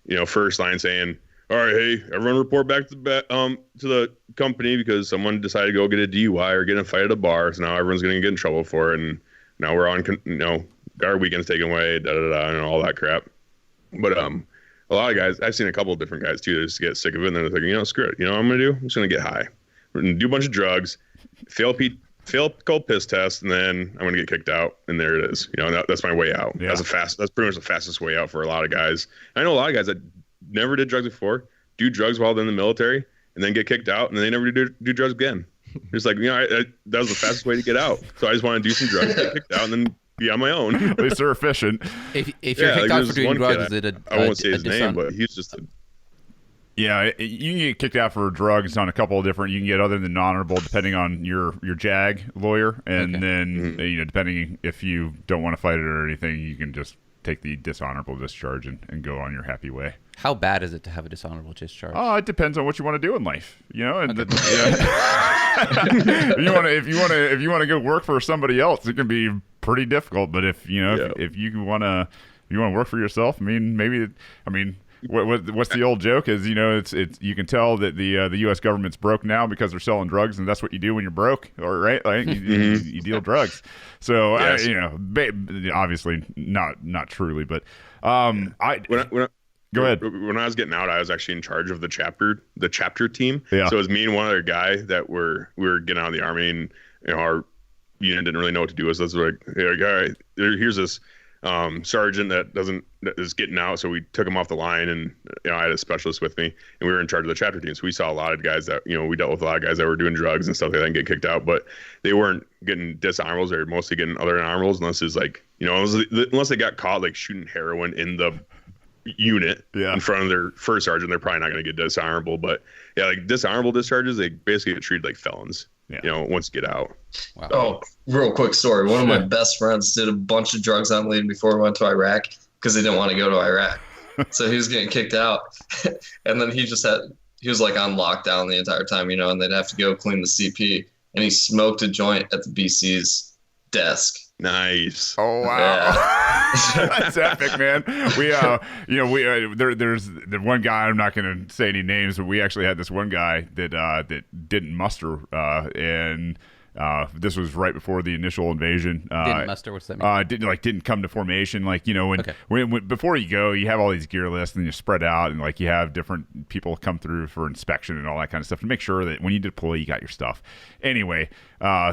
you know, first line saying, all right, hey, everyone report back to the company because someone decided to go get a DUI or get in a fight at a bar. So now everyone's going to get in trouble for it. And now we're on, you know, our weekend's taken away, and all that crap. But a lot of guys, I've seen a couple of different guys too, that just get sick of it. And they're like, you know, screw it. You know what I'm going to do? I'm just going to get high. We're going to do a bunch of drugs, fail cold piss test, and then I'm going to get kicked out. And there it is. You know, that's my way out. Yeah. That's pretty much the fastest way out for a lot of guys. I know a lot of guys that never did drugs before, do drugs while they're in the military, and then get kicked out, and then they never do drugs again. It's like, you know, that was the fastest way to get out. So I just want to do some drugs, get kicked out, and then be on my own. At least they're efficient. If you're kicked out for doing drugs, is it I won't say his name, but he's just Yeah, you can get kicked out for drugs on a couple of different. You can get other than honorable, depending on your JAG lawyer, and then you know, depending if you don't want to fight it or anything, you can just take the dishonorable discharge and go on your happy way. How bad is it to have a dishonorable discharge? Oh, it depends on what you want to do in life, you know. And if you want to go work for somebody else, it can be pretty difficult. But if you know if you want to work for yourself, what's the old joke is, you know, it's you can tell that the U.S. government's broke now because they're selling drugs, and that's what you do when you're broke, or right? Like you deal drugs. So yes. You know, obviously not truly, but go ahead. When I was getting out, I was actually in charge of the chapter team. Yeah. So it was me and one other guy that we were getting out of the Army, and you know, our unit didn't really know what to do with us. So like, all right, here's this sergeant that is getting out. So we took him off the line, and you know, I had a specialist with me, and we were in charge of the chapter team. So we saw a lot of guys that, you know, we dealt with a lot of guys that were doing drugs and stuff like that and get kicked out, but they weren't getting dishonorables. They were mostly getting other honorables, unless it's like, you know, unless they got caught like shooting heroin in the unit in front of their first sergeant, they're probably not going to get dishonorable. But yeah, like dishonorable discharges, they basically get treated like felons. You know, once you get out. Wow. Oh, real quick story. One of my best friends did a bunch of drugs on lead before he went to Iraq because he didn't want to go to Iraq. So he was getting kicked out. And then he was like on lockdown the entire time, you know, and they'd have to go clean the CP. And he smoked a joint at the BC's desk. Nice. Oh, wow. Yeah. That's epic, man. There's the one guy, I'm not going to say any names, but we actually had this one guy that didn't muster, and this was right before the initial invasion. Didn't muster? What's that mean? Didn't come to formation. Like, you know, when before you go, you have all these gear lists and you spread out, and like you have different people come through for inspection and all that kind of stuff to make sure that when you deploy, you got your stuff. Anyway,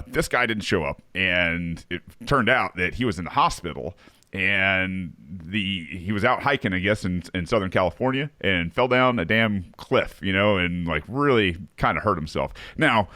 this guy didn't show up, and it turned out that he was in the hospital. and he was out hiking, I guess, in Southern California, and fell down a damn cliff, and like really kind of hurt himself. Now,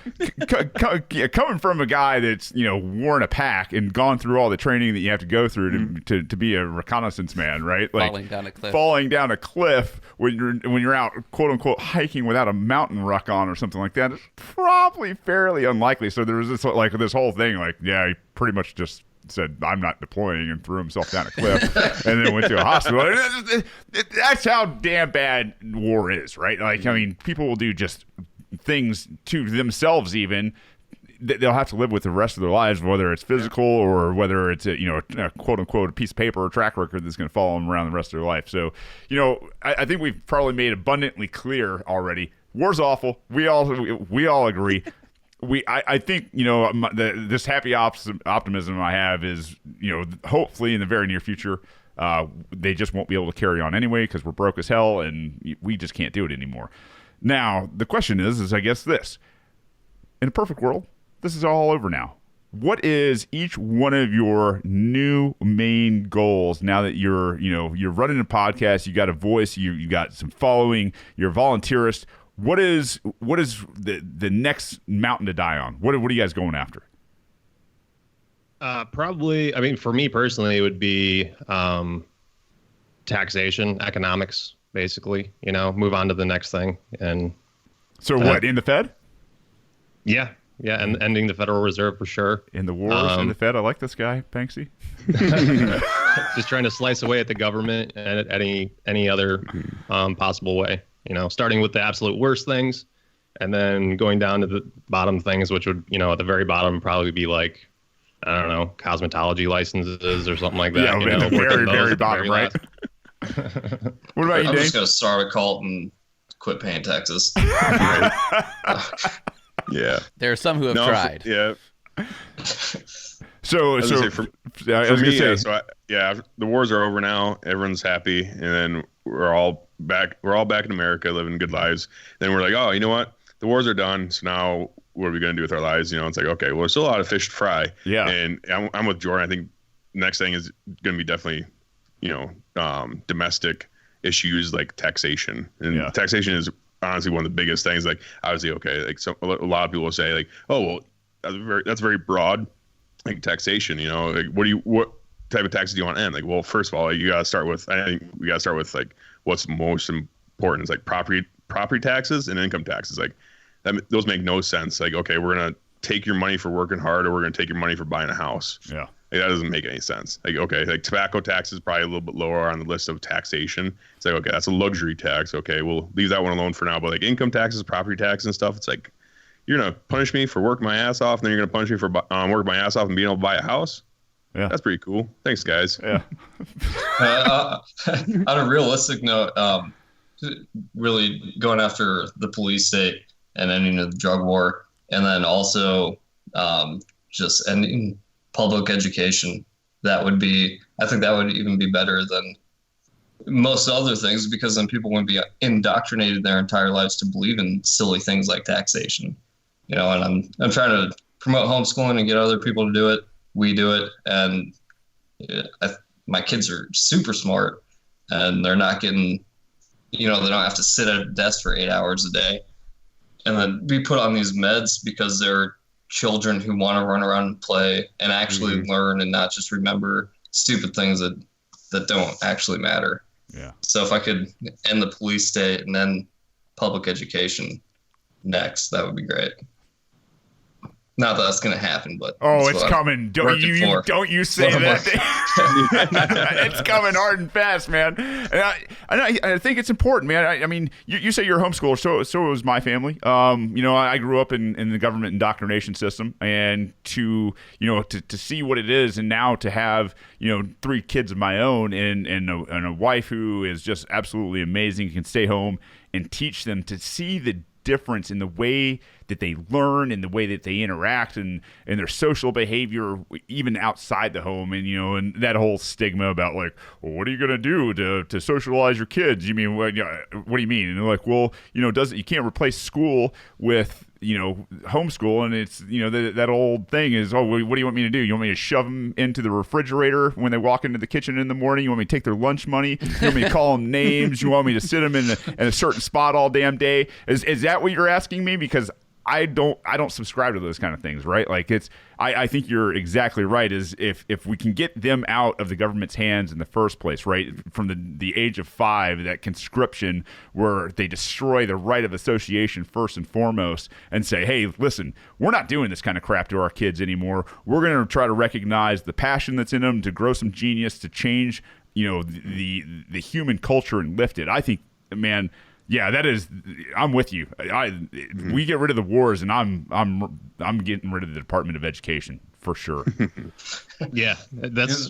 coming from a guy that's worn a pack and gone through all the training that you have to go through to be a reconnaissance man, right? Like falling down a cliff when you're out quote unquote hiking without a mountain ruck on or something like that is probably fairly unlikely. So there was this whole thing like, yeah, he pretty much just said, I'm not deploying, and threw himself down a cliff and then went to a hospital. That's how damn bad war is, right? Like, I mean, people will do just things to themselves even that they'll have to live with the rest of their lives, whether it's physical or whether it's a quote unquote a piece of paper or track record that's going to follow them around the rest of their life. So, I think we've probably made abundantly clear already. War's awful. We all agree. I think this happy optimism I have is hopefully in the very near future they just won't be able to carry on anyway because we're broke as hell and we just can't do it anymore. Now the question is I guess this: in a perfect world, this is all over now. What is each one of your new main goals now that you're running a podcast, you got a voice, you got some following, you're a volunteerist? What is the next mountain to die on? What are you guys going after? Probably, I mean, for me personally, it would be taxation, economics, basically. Move on to the next thing. And so, what in the Fed? Yeah, and ending the Federal Reserve for sure. In the wars in the Fed, I like this guy, Banksy. Just trying to slice away at the government and at any other possible way. Starting with the absolute worst things and then going down to the bottom things, which would, at the very bottom probably be like, I don't know, cosmetology licenses or something like that. Yeah, at the very, very bottom, right? What about you, I'm Dave? just going to start a cult and quit paying taxes. Yeah. There are some who have tried. Yeah. So for me, the wars are over now. Everyone's happy, and then we're all back in America, living good lives. Then we're like, oh, you know what? The wars are done. So now what are we going to do with our lives? It's like, okay, well, there's still a lot of fish to fry. Yeah. And I'm with Jordan. I think the next thing is going to be definitely, domestic issues like taxation. And taxation is honestly one of the biggest things. Like, obviously, okay, like a lot of people will say like, oh, well, that's very broad. Like taxation, like what type of taxes do you want to end? Like, well, first of all, I think we got to start with like what's most important is like property taxes and income taxes. Like those make no sense. Like, okay, we're going to take your money for working hard or we're going to take your money for buying a house. Yeah. Like, that doesn't make any sense. Like, okay, like tobacco tax is probably a little bit lower on the list of taxation. It's like, okay, that's a luxury tax. Okay, we'll leave that one alone for now. But like income taxes, property tax and stuff, it's like, you're going to punish me for working my ass off, and then you're going to punish me for working my ass off and being able to buy a house? Yeah. That's pretty cool. Thanks, guys. Yeah. On a realistic note, really going after the police state and ending the drug war, and then also just ending public education. I think that would even be better than most other things, because then people wouldn't be indoctrinated their entire lives to believe in silly things like taxation. And I'm trying to promote homeschooling and get other people to do it. We do it, and my kids are super smart, and they're not getting, they don't have to sit at a desk for 8 hours a day, and then be put on these meds because they're children who want to run around and play and actually learn and not just remember stupid things that don't actually matter. Yeah. So if I could end the police state and then public education next, that would be great. Not that that's going to happen, but it's coming. Don't you say that? It's coming hard and fast, man. And I think it's important, man. I mean, you say you're a homeschooler, so was my family. I grew up in the government indoctrination system, and to see what it is, and now to have 3 kids of my own and a wife who is just absolutely amazing, can stay home and teach them, to see the difference in the way that they learn and the way that they interact and their social behavior even outside the home, and that whole stigma about like, well, what are you going to do to socialize your kids? You mean what do you mean? And they're like, well, you can't replace school with homeschool, and it's, that old thing is, oh, what do you want me to do? You want me to shove them into the refrigerator when they walk into the kitchen in the morning? You want me to take their lunch money? You want me to call them names? You want me to sit them in a certain spot all damn day? Is that what you're asking me? Because I don't subscribe to those kind of things, right? Like I think you're exactly right. Is if we can get them out of the government's hands in the first place, right, from the age of 5, that conscription where they destroy the right of association first and foremost, and say, hey, listen, we're not doing this kind of crap to our kids anymore. We're going to try to recognize the passion that's in them to grow some genius, to change, the human culture and lift it. I think, man. Yeah, that is. I'm with you. We get rid of the wars, and I'm getting rid of the Department of Education for sure. Yeah, that's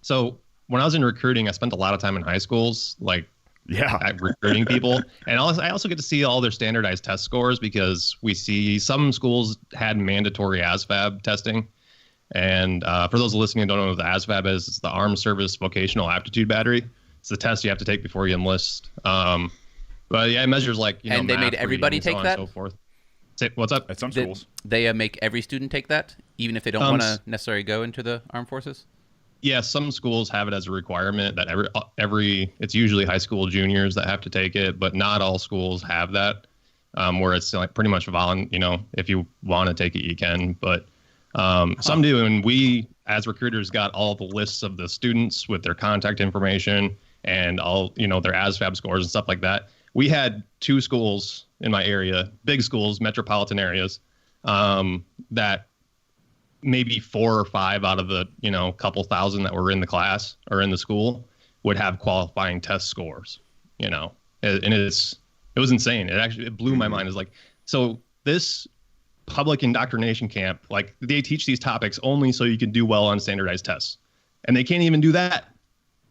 so. When I was in recruiting, I spent a lot of time in high schools, recruiting people, and I also get to see all their standardized test scores, because we see some schools had mandatory ASVAB testing. And for those listening who don't know what the ASVAB is, it's the Armed Service Vocational Aptitude Battery. It's the test you have to take before you enlist. But yeah, it measures and they made everybody take that. And so forth. What's up? At some schools, they make every student take that, even if they don't want to necessarily go into the armed forces. Yeah, some schools have it as a requirement that every it's usually high school juniors that have to take it, but not all schools have that. Where it's like pretty much if you want to take it, you can. But some do, and we as recruiters got all the lists of the students with their contact information and all their ASVAB scores and stuff like that. We had 2 schools in my area, big schools, metropolitan areas, that maybe 4 or 5 out of the, couple thousand that were in the class or in the school would have qualifying test scores, and it was insane. It blew my mind. It's like, so this public indoctrination camp, like they teach these topics only so you can do well on standardized tests, and they can't even do that.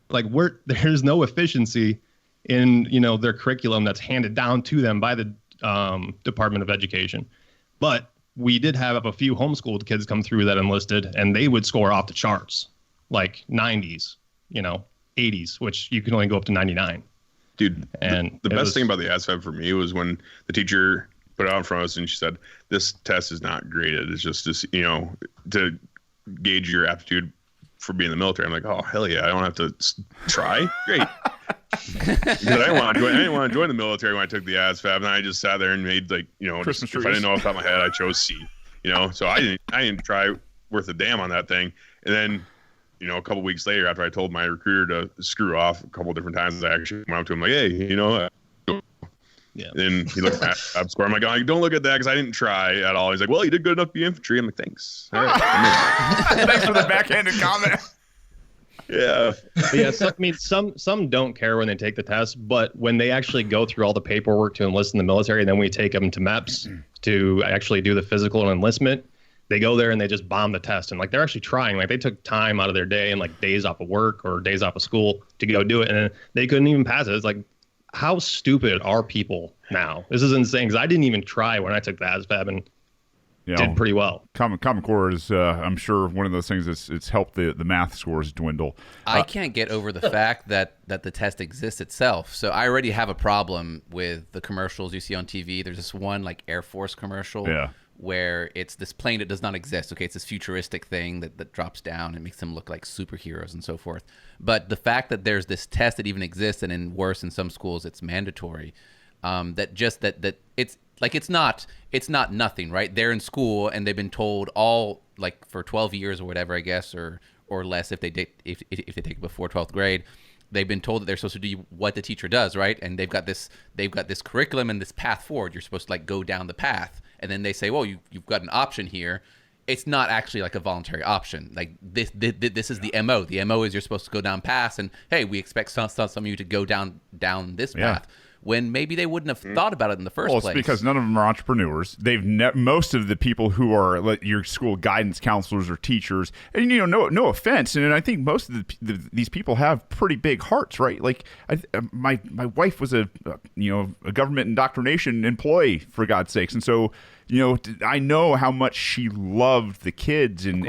Like there's no efficiency in their curriculum that's handed down to them by the Department of Education. But we did have a few homeschooled kids come through that enlisted, and they would score off the charts, like 90s, 80s, which you can only go up to 99. Dude, and the best thing about the ASVAB for me was when the teacher put it out in front of us and she said, this test is not graded. It's just to gauge your aptitude for being in the military. I'm like, oh, hell yeah, I don't have to try. Great. Because I didn't want to join the military when I took the ASVAB, and I just sat there and made if I didn't know off the top of my head, I chose C. So I didn't try worth a damn on that thing. And then a couple weeks later, after I told my recruiter to screw off a couple different times, I actually went up to him like, hey, yeah. And he looked at my score. I'm like, oh, don't look at that because I didn't try at all. He's like, well, you did good enough to be infantry. I'm like, thanks. All right. Thanks for the backhanded comment. Yeah. Yeah. So, some don't care when they take the test, but when they actually go through all the paperwork to enlist in the military, and then we take them to MEPS to actually do the physical and enlistment, they go there and they just bomb the test. And they're actually trying, they took time out of their day and days off of work or days off of school to go do it. And they couldn't even pass it. It's like, how stupid are people now? This is insane, because I didn't even try when I took the ASVAB and did pretty well. Common Core is, I'm sure, one of those things that's it's helped the math scores dwindle. I can't get over the fact that the test exists itself. So I already have a problem with the commercials you see on TV. There's this one Air Force commercial where it's this plane that does not exist. Okay, it's this futuristic thing that drops down and makes them look like superheroes and so forth. But the fact that there's this test that even exists, and in some schools it's mandatory, that it's not nothing, right? They're in school and they've been told all for 12 years or whatever, I guess, or less if they take it before 12th grade. They've been told that they're supposed to do what the teacher does, right? And they've got this curriculum and this path forward. You're supposed to go down the path, and then they say, well, you've got an option here. It's not actually a voluntary option. This is the MO. The MO is you're supposed to go down paths, and hey, we expect some of you to go down this path. When maybe they wouldn't have thought about it in the first place. Well, it's because none of them are entrepreneurs. Most of the people who are your school guidance counselors or teachers, and no offense, and I think most of these people have pretty big hearts, right? My wife was a government indoctrination employee, for God's sakes, and so I know how much she loved the kids and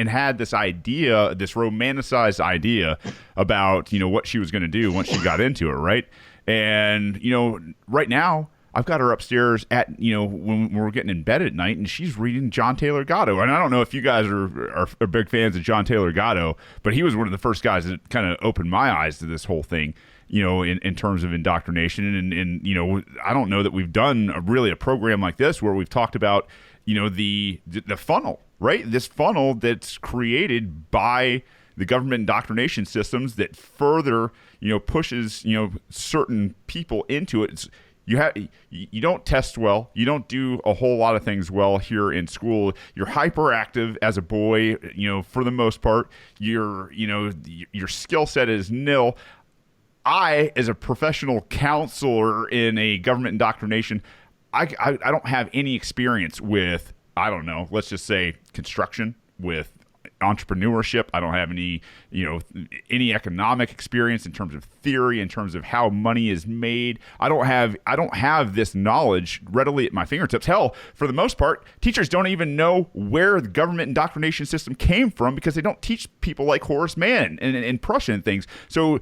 had this idea, this romanticized idea about what she was going to do once she got into it, right? And right now, I've got her upstairs at, when we're getting in bed at night, and she's reading John Taylor Gatto. And I don't know if you guys are big fans of John Taylor Gatto, but he was one of the first guys that kind of opened my eyes to this whole thing, in terms of indoctrination. And I don't know that we've done a program like this where we've talked about, the funnel, right? This funnel that's created by the government indoctrination systems that further, pushes, certain people into it. You don't test well. You don't do a whole lot of things well here in school. You're hyperactive as a boy, for the most part. Your skill set is nil. I, as a professional counselor in a government indoctrination, I don't have any experience with, I don't know, let's just say construction, with entrepreneurship. I don't have any economic experience in terms of theory, in terms of how money is made. I don't have this knowledge readily at my fingertips. Hell, for the most part, teachers don't even know where the government indoctrination system came from, because they don't teach people like Horace Mann and Prussia and things. So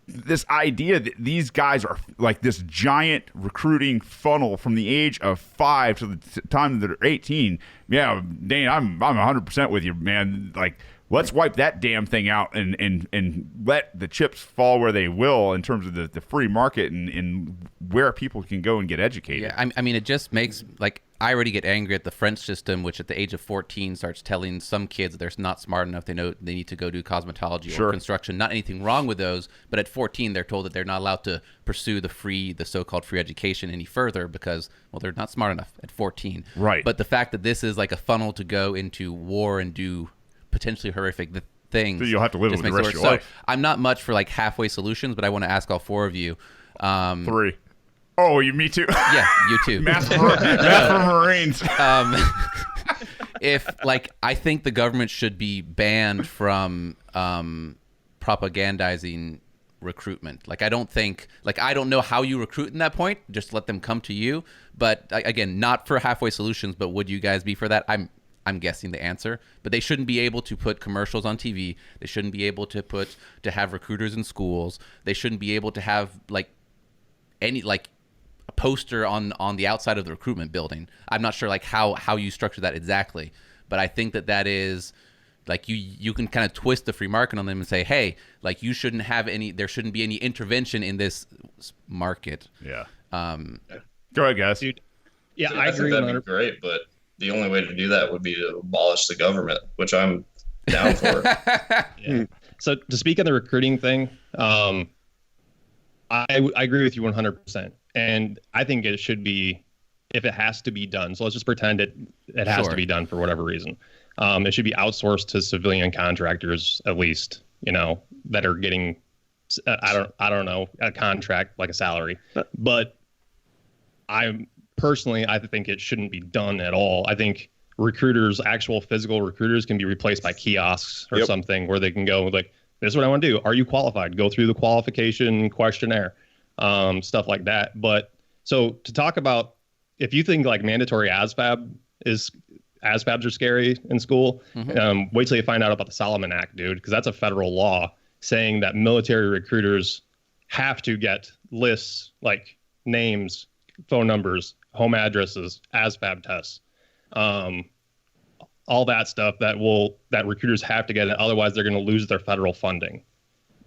this idea that these guys are like this giant recruiting funnel from the age of 5 to the time that they're 18. Yeah, Dane, I'm 100% with you, man. Like, let's wipe that damn thing out and let the chips fall where they will in terms of the free market and where people can go and get educated. Yeah, I mean, it just makes, like, I already get angry at the French system, which at the age of 14 starts telling some kids they're not smart enough. They know they need to go do cosmetology or construction. Not anything wrong with those, but at 14 they're told that they're not allowed to pursue the so-called free education any further because, well, they're not smart enough at 14. Right. But the fact that this is like a funnel to go into war and do potentially horrific things. So you'll have to live with the rest of your life. So I'm not much for like halfway solutions, but I want to ask all 4 of you. 3. Oh, me too. Yeah, you too. Math for Marines. I think the government should be banned from propagandizing recruitment. Like, I don't know how you recruit in that point. Just let them come to you. But again, not for halfway solutions, but would you guys be for that? I'm guessing the answer, but they shouldn't be able to put commercials on TV. They shouldn't be able to have recruiters in schools. They shouldn't be able to have a poster on the outside of the recruitment building. I'm not sure how you structure that exactly, but I think that is like you can kind of twist the free market on them and say, hey, like, there shouldn't be any intervention in this market. Yeah. Go ahead, guys. Dude, yeah, I agree. think that'd be great, but the only way to do that would be to abolish the government, which I'm down for. Yeah. So to speak on the recruiting thing, I agree with you 100%. And I think it should be, if it has to be done. So let's just pretend it has to be done for whatever reason. It should be outsourced to civilian contractors, at least, that are getting, I don't know, a contract, like a salary. But I think it shouldn't be done at all. I think actual physical recruiters can be replaced by kiosks or something where they can go like, this is what I want to do. Are you qualified? Go through the qualification questionnaire, stuff like that. But so to talk about, if you think like mandatory ASVABs are scary in school, wait till you find out about the Solomon Act, dude, because that's a federal law saying that military recruiters have to get lists like names, phone numbers, home addresses, ASVAB tests, all that stuff that recruiters have to get, otherwise they're going to lose their federal funding.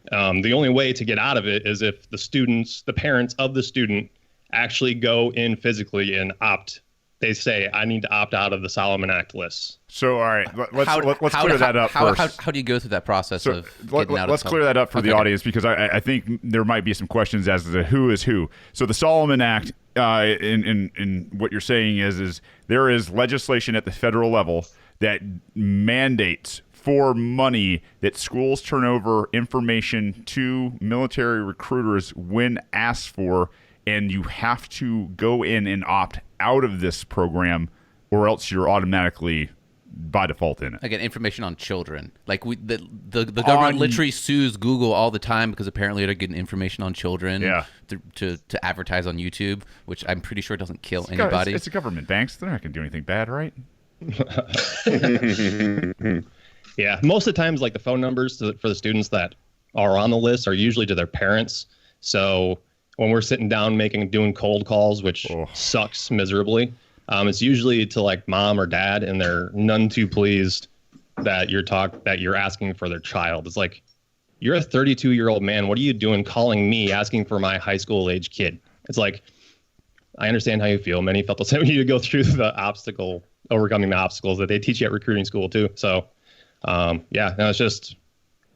The only way to get out of it is if the parents of the student actually go in physically and they say, I need to opt out of the Solomon Act lists. So, all right, let's clear that up first. How do you go through that process of getting out of Let's clear that up for the audience, because I think there might be some questions as to who is who. So the Solomon Act, in what you're saying is there is legislation at the federal level that mandates for money that schools turn over information to military recruiters when asked for, and you have to go in and opt out of this program, or else you're automatically by default in it. Again, information on children. Like the government literally sues Google all the time because apparently they're getting information on children to advertise on YouTube, which I'm pretty sure doesn't kill anybody. It's a government, Banks. They're not going to do anything bad, right? Yeah, most of the times, like the phone numbers for the students that are on the list are usually to their parents. So when we're sitting down doing cold calls, which sucks miserably, it's usually to like mom or dad, and they're none too pleased that you're asking for their child. It's like, you're a 32-year-old man. What are you doing calling me asking for my high school age kid? It's like, I understand how you feel. Many felt the same. You need to go through overcoming the obstacles that they teach you at recruiting school too. So,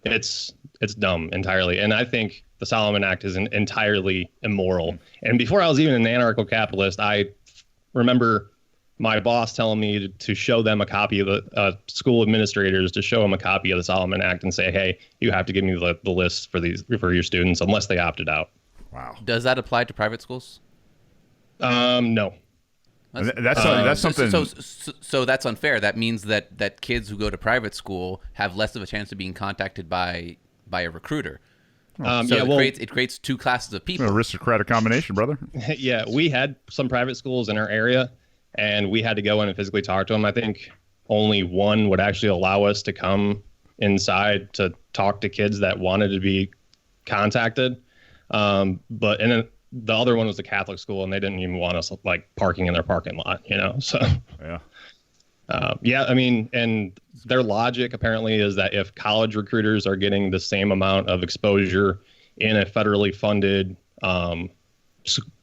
it's dumb entirely. And I think the Solomon Act is entirely immoral. And before I was even an anarcho-capitalist, I remember my boss telling me to show them a copy of the school administrators to show them a copy of the Solomon Act and say, hey, you have to give me the list for your students unless they opted out. Wow. Does that apply to private schools? No. That's something. So that's unfair. That means that kids who go to private school have less of a chance of being contacted by a recruiter. It creates two classes of people. An aristocratic combination, brother. Yeah, we had some private schools in our area, and we had to go in and physically talk to them. I think only one would actually allow us to come inside to talk to kids that wanted to be contacted. And then the other one was a Catholic school, and they didn't even want us like parking in their parking lot, So yeah. I mean, and their logic apparently is that if college recruiters are getting the same amount of exposure in a federally funded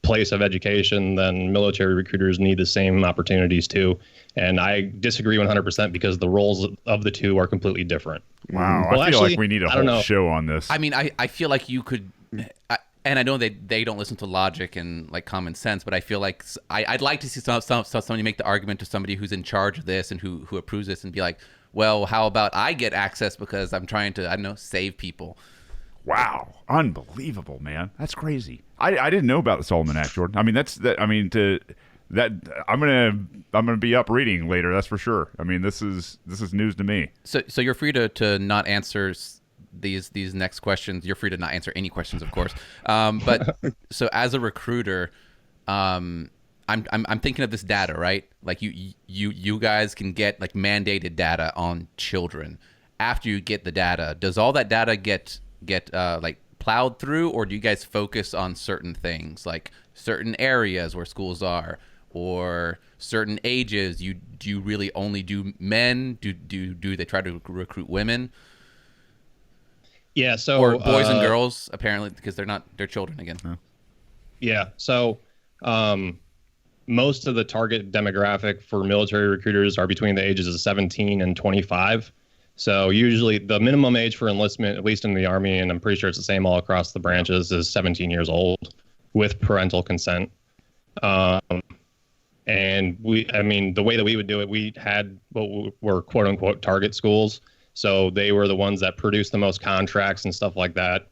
place of education, then military recruiters need the same opportunities too. And I disagree 100% because the roles of the two are completely different. Wow. I feel like we need a whole show on this. I mean, I feel like you could, and I know they don't listen to logic and like common sense, but I feel like I'd like to see somebody make the argument to somebody who's in charge of this and who approves this and be like, well, how about I get access because I'm trying to, I don't know, save people. Wow, unbelievable, man. That's crazy. I didn't know about the Solomon Act, Jordan. I mean, I'm gonna be up reading later. That's for sure. I mean, this is news to me. So you're free to not answer these next questions. You're free to not answer any questions, of course. But so as a recruiter, I'm thinking of this data, right? Like you guys can get like mandated data on children. After you get the data, does all that data get like plowed through, or do you guys focus on certain things, like certain areas where schools are, or certain ages? Do you really only do men? Do they try to recruit women? Yeah, so or boys and girls, apparently, because they're children again. Yeah, so most of the target demographic for military recruiters are between the ages of 17 and 25. So usually the minimum age for enlistment, at least in the Army, and I'm pretty sure it's the same all across the branches, is 17 years old with parental consent. And the way that we would do it, we had what were quote unquote target schools. So they were the ones that produced the most contracts and stuff like that.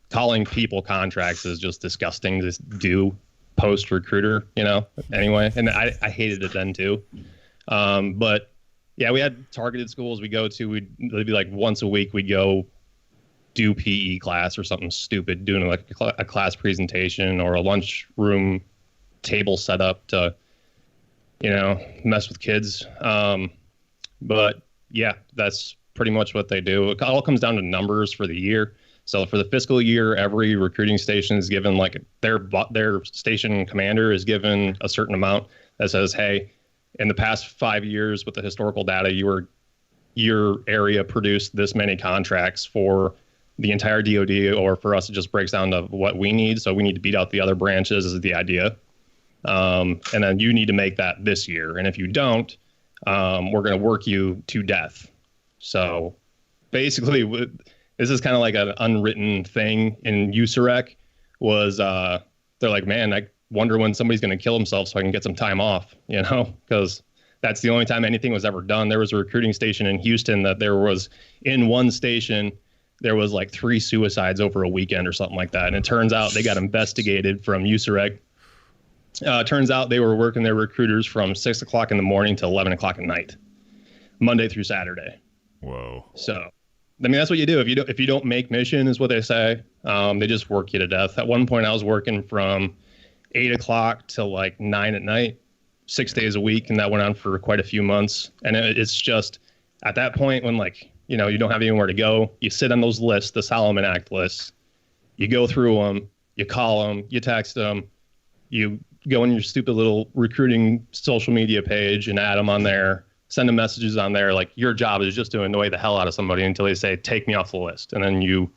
Calling people contracts is just disgusting to do post recruiter, anyway. And I hated it then too. But yeah, we had targeted schools we go to. It'd be like once a week we'd go do PE class or something stupid, doing like a class presentation or a lunchroom table setup to, mess with kids. But yeah, that's pretty much what they do. It all comes down to numbers for the year. So for the fiscal year, every recruiting station is given like their station commander is given a certain amount that says, hey, in the past 5 years with the historical data, your area produced this many contracts for the entire DoD, or for us, it just breaks down to what we need. So we need to beat out the other branches is the idea. And then you need to make that this year. And if you don't, we're going to work you to death. So basically, this is kind of like an unwritten thing in USAREC was they're like, man, I wonder when somebody's going to kill himself so I can get some time off, because that's the only time anything was ever done. There was a recruiting station in Houston that there was in one station, there was like 3 suicides over a weekend or something like that. And it turns out they got investigated from USAREC. Turns out they were working their recruiters from 6 o'clock in the morning to 11 o'clock at night, Monday through Saturday. Whoa. So, I mean, that's what you do. If you don't make mission is what they say. They just work you to death. At one point I was working from 8 o'clock till like 9 at night, 6 days a week. And that went on for quite a few months. And it's just at that point when you don't have anywhere to go, you sit on those lists, the Solomon Act lists, you go through them, You call them, you text them, you go on your stupid little recruiting social media page and add them on there, send them messages on there. Like, your job is just to annoy the hell out of somebody until they say, take me off the list. And then you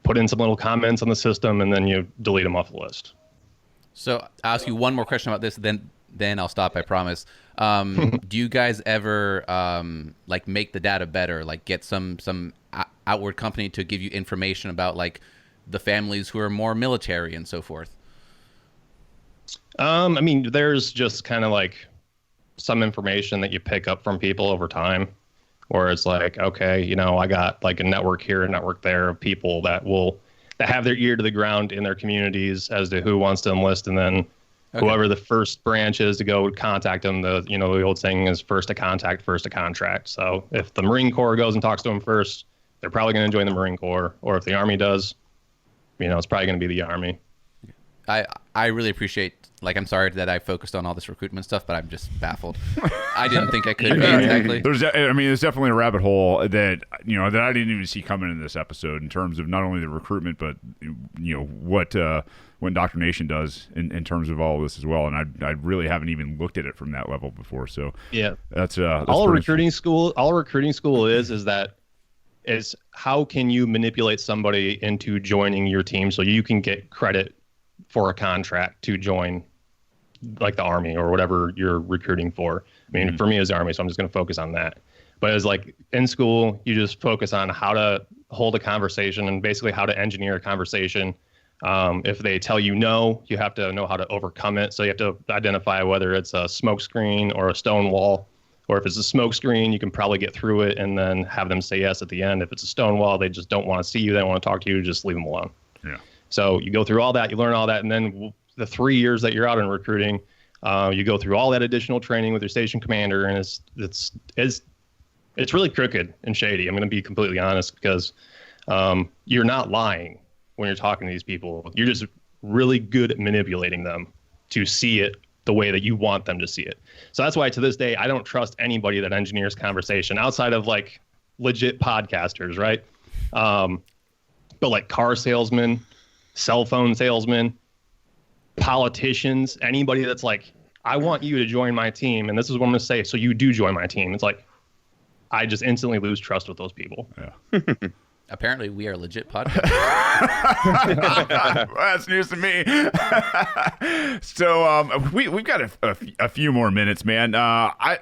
put in some little comments on the system, and then you delete them off the list. So I'll ask you one more question about this, then I'll stop, I promise. Do you guys ever like make the data better, like get some outward company to give you information about like the families who are more military and so forth? I mean, there's just kind of like some information that you pick up from people over time, where it's like, okay, you know, I got like a network here, a network there of people that have their ear to the ground in their communities as to who wants to enlist, and then whoever the first branch is to go contact them. The old saying is first to contact, first to contract. So if the Marine Corps goes and talks to them first, they're probably going to join the Marine Corps. Or if the Army does, it's probably going to be the Army. I really appreciate, like, I'm sorry that I focused on all this recruitment stuff, but I'm just baffled. I didn't think I could be, exactly. There's definitely a rabbit hole that I didn't even see coming in this episode in terms of not only the recruitment, but what indoctrination does in terms of all of this as well. And I really haven't even looked at it from that level before. So yeah, that's all a recruiting school is how can you manipulate somebody into joining your team so you can get credit for a contract to join, like, the Army or whatever you're recruiting for. I mean, for me, it's the Army, so I'm just going to focus on that. But as like in school, you just focus on how to hold a conversation and basically how to engineer a conversation. If they tell you no, you have to know how to overcome it. So you have to identify whether it's a smoke screen or a stone wall. Or if it's a smoke screen, you can probably get through it and then have them say yes at the end. If it's a stone wall, they just don't want to see you, they don't want to talk to you, just leave them alone. Yeah. So you go through all that, you learn all that, and then the 3 years that you're out in recruiting, you go through all that additional training with your station commander, and it's really crooked and shady. I'm going to be completely honest, because you're not lying when you're talking to these people. You're just really good at manipulating them to see it the way that you want them to see it. So that's why to this day, I don't trust anybody that engineers conversation outside of like legit podcasters, right? But like car salesmen, cell phone salesmen, politicians, anybody that's like, I want you to join my team, and this is what I'm going to say, so you do join my team. It's like, I just instantly lose trust with those people. Yeah. Apparently, we are legit podcast. That's news to me. So we've got a few more minutes, man. I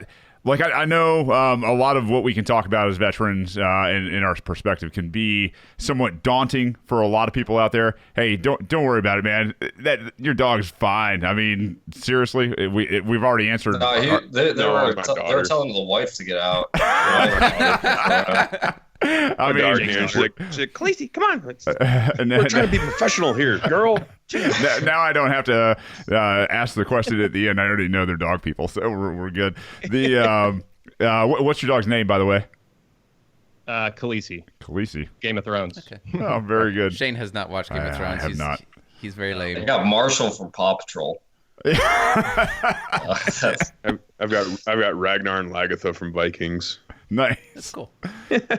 know a lot of what we can talk about as veterans in our perspective can be somewhat daunting for a lot of people out there. Hey, don't worry about it, man. That your dog's fine. I mean, seriously, we've already answered. No, they were telling the wife to get out. I mean, she's like, Khaleesi, come on. We're trying to be professional here, girl. Now I don't have to ask the question at the end. I already know they're dog people, so we're good. What's your dog's name, by the way? Khaleesi. Khaleesi. Game of Thrones. Okay. Oh, very good. Shane has not watched Game of Thrones. I have not. He's very lame. I got Marshall from Paw Patrol. I've got Ragnar and Lagatha from Vikings. Nice. That's cool.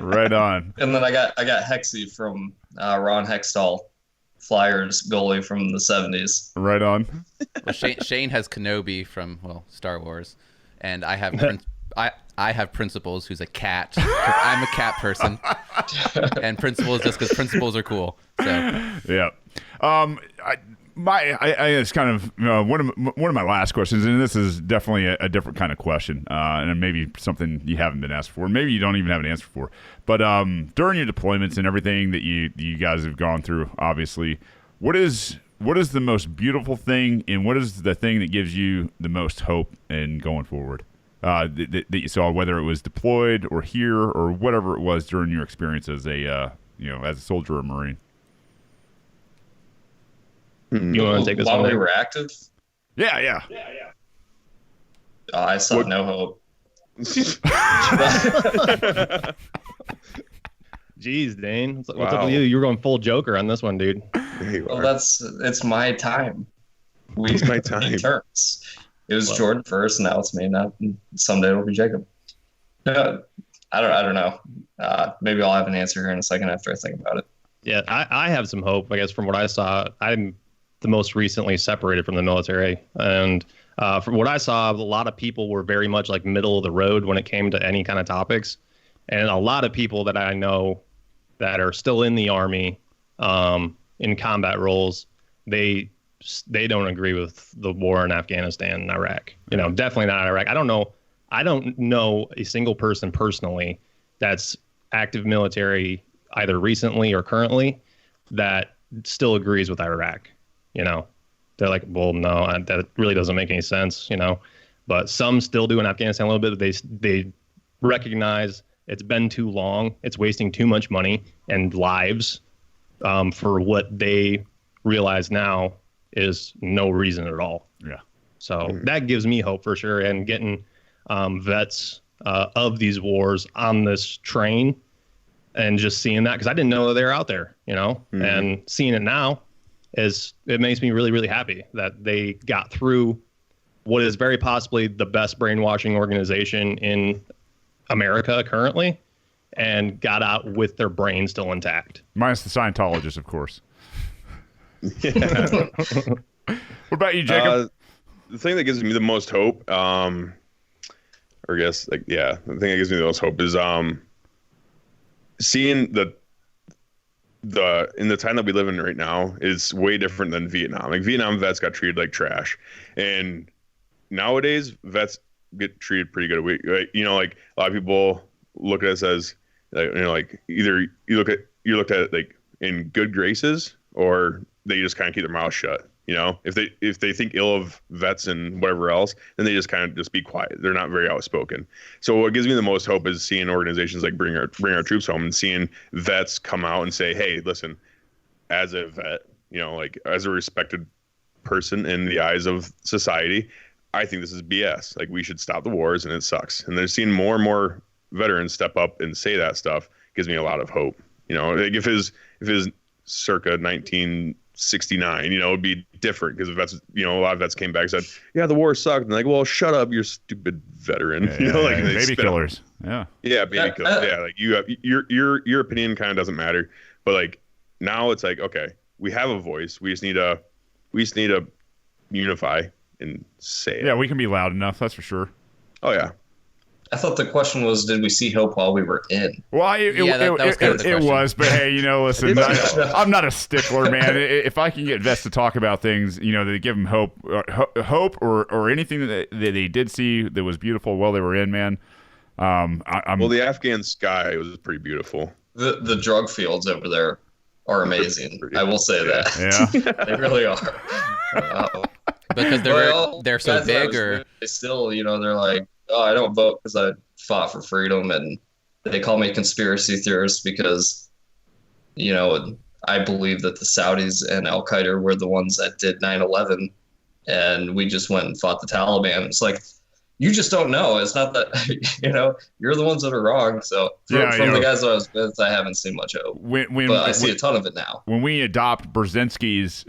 Right on. And then I got Hexy from Ron Hextall, Flyers goalie from the 70s. Right on. Well, Shane has Kenobi from Star Wars, and I have I have Principles, who's a cat. I'm a cat person, and Principles just because Principles are cool. So yeah. It's kind of one of my last questions, and this is definitely a different kind of question, and maybe something you haven't been asked for, maybe you don't even have an answer for. But during your deployments and everything that you guys have gone through, obviously, what is the most beautiful thing, and what is the thing that gives you the most hope in going forward? That you saw, whether it was deployed or here or whatever it was during your experience as a as a soldier or Marine. You want to take this While one? they were active? Yeah. I saw no hope. Jeez, Dane. What's Wow. up with you? You were going full Joker on this one, dude. There you Well, are. it's my time. It's my time. Turns. It was Jordan first, and now it's me. Now someday it'll be Jacob. No, I don't know. Maybe I'll have an answer here in a second after I think about it. Yeah, I have some hope, I guess, from what I saw. I'm the most recently separated from the military. And from what I saw, a lot of people were very much like middle of the road when it came to any kind of topics. And a lot of people that I know that are still in the Army in combat roles, they don't agree with the war in Afghanistan and Iraq. Definitely not Iraq. I don't know a single person personally that's active military, either recently or currently, that still agrees with Iraq. They're like, well, no, that really doesn't make any sense. But some still do in Afghanistan a little bit. They recognize it's been too long. It's wasting too much money and lives for what they realize now is no reason at all. Yeah. So that gives me hope for sure. And getting vets of these wars on this train and just seeing that, because I didn't know that they were out there, and seeing it now it makes me really, really happy that they got through what is very possibly the best brainwashing organization in America currently and got out with their brain still intact. Minus the Scientologists, of course. Yeah. What about you, Jacob? The thing that gives me the most hope, the thing that gives me the most hope is seeing in the time that we live in right now is way different than Vietnam. Like Vietnam vets got treated like trash, and nowadays vets get treated pretty good. Like a lot of people look at us as either you're looked at like in good graces, or they just kind of keep their mouth shut. If they think ill of vets and whatever else, then they just kind of just be quiet. They're not very outspoken. So what gives me the most hope is seeing organizations like Bring Our Troops Home and seeing vets come out and say, hey, listen, as a vet, as a respected person in the eyes of society, I think this is BS. Like, we should stop the wars and it sucks. And they're seeing more and more veterans step up and say that stuff gives me a lot of hope. Like if his circa 1969, it would be different because vets, a lot of vets came back and said, yeah, the war sucked. And like, well, shut up, you're stupid veteran. Baby killers. Yeah. Yeah, baby killers. Yeah, like you have your opinion kind of doesn't matter. But like now it's like, okay, we have a voice. We just need to unify and say it. Yeah, we can be loud enough, that's for sure. Oh yeah. I thought the question was, did we see hope while we were in? Well, it was, but hey, listen, I'm not a stickler, man. If I can get vets to talk about things, that give them hope or anything that they did see that was beautiful while they were in, man. Well, the Afghan sky was pretty beautiful. The drug fields over there are amazing. I will say that. Yeah, they really are. Because they're so big, or they still, they're like, oh, I don't vote because I fought for freedom, and they call me conspiracy theorist because, I believe that the Saudis and Al Qaeda were the ones that did 9/11, and we just went and fought the Taliban. It's like, you just don't know. It's not that, you're the ones that are wrong. So from the guys that I was with, I haven't seen much hope. But I see a ton of it now. When we adopt Brzezinski's,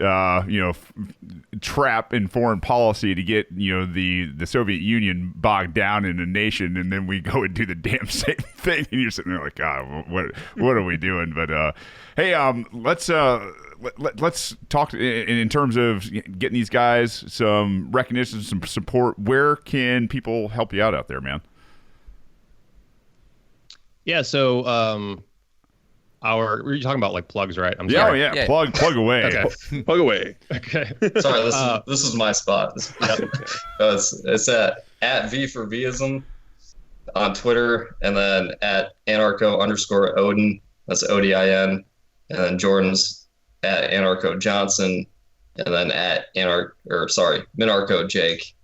trap in foreign policy to get, the Soviet Union bogged down in a nation, and then we go and do the damn same thing, and you're sitting there like, God, what are we doing? But hey, let's talk in terms of getting these guys some recognition, some support. Where can people help you out there, man? Yeah, so were you talking about like plugs, right? I'm sorry. Oh, yeah. Plug away. Okay. Plug away. Okay. Sorry, this is my spot. It's at V for Vism on Twitter, and then at anarcho_Odin. That's ODIN, and then Jordan's at Anarcho Johnson, and then at Minarcho Jake.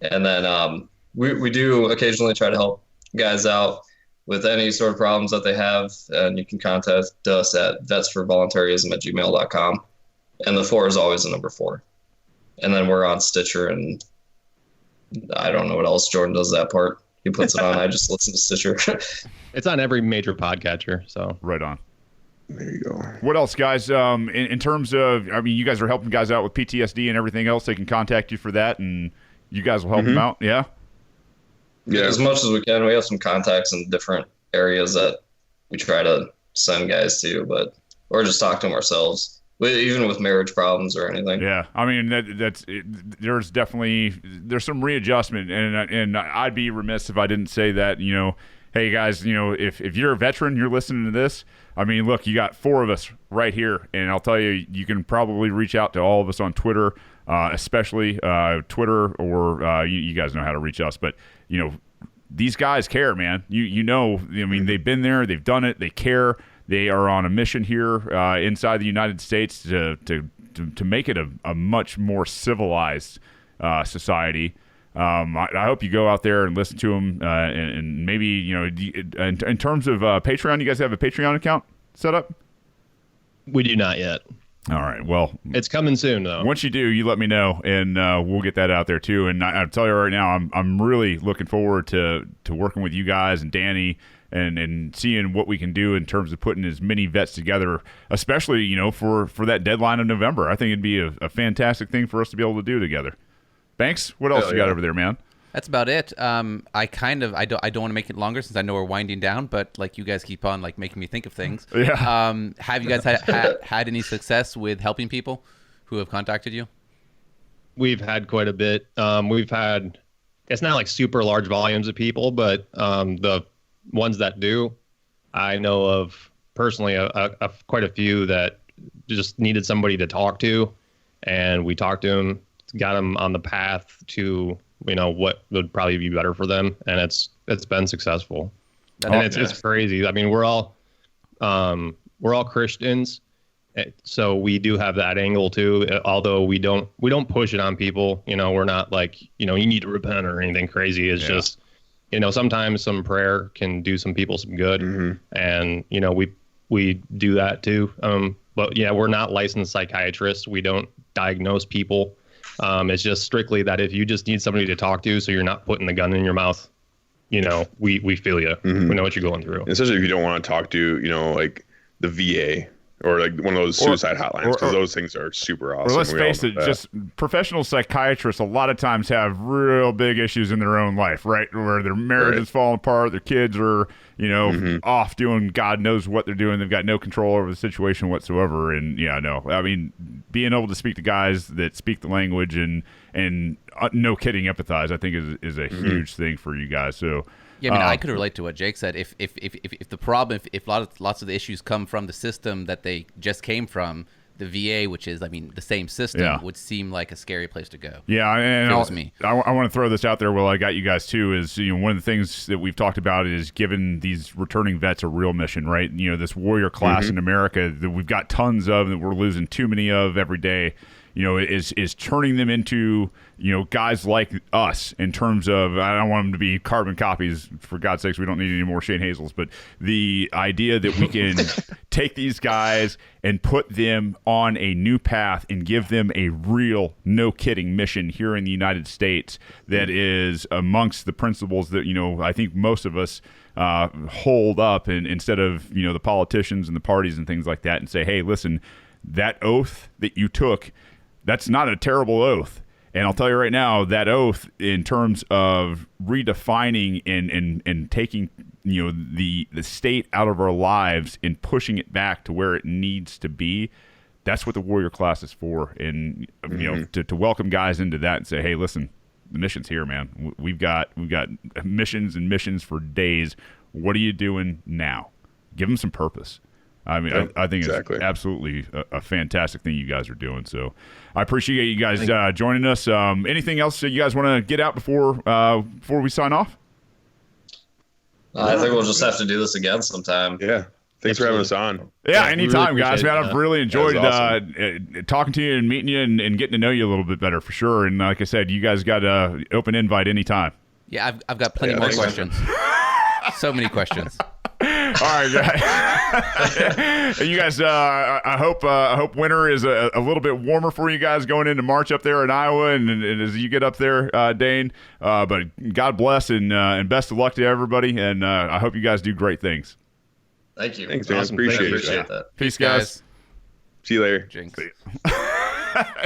And then we do occasionally try to help guys out with any sort of problems that they have, and you can contact us at vetsforvoluntarism@gmail.com. And the 4 is always the number 4. And then we're on Stitcher, and I don't know what else Jordan does that part. He puts it on. I just listen to Stitcher. It's on every major podcatcher. So right on. There you go. What else, guys? In terms of, you guys are helping guys out with PTSD and everything else. They can contact you for that, and you guys will help them out. Yeah. Yeah, as much as we can. We have some contacts in different areas that we try to send guys to, or just talk to them ourselves. even with marriage problems or anything. Yeah, I mean there's some readjustment, and I'd be remiss if I didn't say that. Hey guys, if you're a veteran, you're listening to this. I mean, look, you got 4 of us right here, and I'll tell you, you can probably reach out to all of us on Twitter, especially Twitter, or you guys know how to reach us. But these guys care, man. I mean, they've been there, they've done it, they care. They are on a mission here inside the United States to make it a much more civilized society. I hope you go out there and listen to them, and maybe in terms of Patreon, you guys have a Patreon account set up? We do not yet. All right. Well, it's coming soon, though. Once you do, you let me know, and we'll get that out there too. And I'll tell you right now, I'm really looking forward to working with you guys and Danny and seeing what we can do in terms of putting as many vets together, especially for that deadline of November. I think it'd be a fantastic thing for us to be able to do together. Banks, what else you got over there, man? That's about it. I don't want to make it longer since I know we're winding down, but like you guys keep on like making me think of things. Yeah. Have you guys had any success with helping people who have contacted you? We've had quite a bit. We've had, it's not like super large volumes of people, but the ones that do, I know of personally quite a few that just needed somebody to talk to, and we talked to them, got them on the path to what would probably be better for them, and it's been successful. It's crazy. I mean, we're all Christians, so we do have that angle too. Although we don't push it on people. We're not like you need to repent or anything crazy. It's just sometimes some prayer can do some people some good, and we do that too. But yeah, we're not licensed psychiatrists. We don't diagnose people. It's just strictly that if you just need somebody to talk to, so you're not putting the gun in your mouth, we feel you. We know what you're going through. Especially if you don't want to talk to, like the VA or like one of those suicide hotlines, because those things are super awesome. Or let's face it, just professional psychiatrists a lot of times have real big issues in their own life, right? Where their marriage is falling apart, their kids are, off doing God knows what they're doing. They've got no control over the situation whatsoever. And I mean, being able to speak to guys that speak the language and no kidding empathize, I think is a huge thing for you guys. So. Yeah, I mean, I could relate to what Jake said. If the problem, if lots of the issues come from the system that they just came from, the VA, which is, the same system, would seem like a scary place to go. Yeah, and I want to throw this out there while I got you guys too. Is one of the things that we've talked about is giving these returning vets a real mission, right? This warrior class in America that we've got tons of, that we're losing too many of every day. Is turning them into, guys like us in terms of, I don't want them to be carbon copies. For God's sakes, we don't need any more Shane Hazels. But the idea that we can take these guys and put them on a new path and give them a real, no kidding mission here in the United States that is amongst the principles that, I think most of us hold up, and instead of, the politicians and the parties and things like that, and say, hey, listen, that oath that you took, that's not a terrible oath. And I'll tell you right now, that oath, in terms of redefining and taking the state out of our lives and pushing it back to where it needs to be, that's what the warrior class is for. And to welcome guys into that and say, hey, listen, the mission's here, man. We've got missions and missions for days. What are you doing now? Give them some purpose. I mean, I think it's absolutely a fantastic thing you guys are doing. So I appreciate you guys joining us. Anything else that you guys want to get out before we sign off? I think we'll just have to do this again sometime. Yeah. Thanks for having us on. Yeah, anytime, guys, man. I've really enjoyed awesome. Talking to you and meeting you and getting to know you a little bit better for sure. And like I said, you guys got an open invite anytime. Yeah, I've got plenty more questions. So many questions. All right, guys. You guys, I hope winter is a little bit warmer for you guys going into March up there in Iowa, and as you get up there, Dane. But God bless and best of luck to everybody, and I hope you guys do great things. Thank you. Thanks, man. Awesome. Appreciate that. Peace, guys. See you later. Jinx.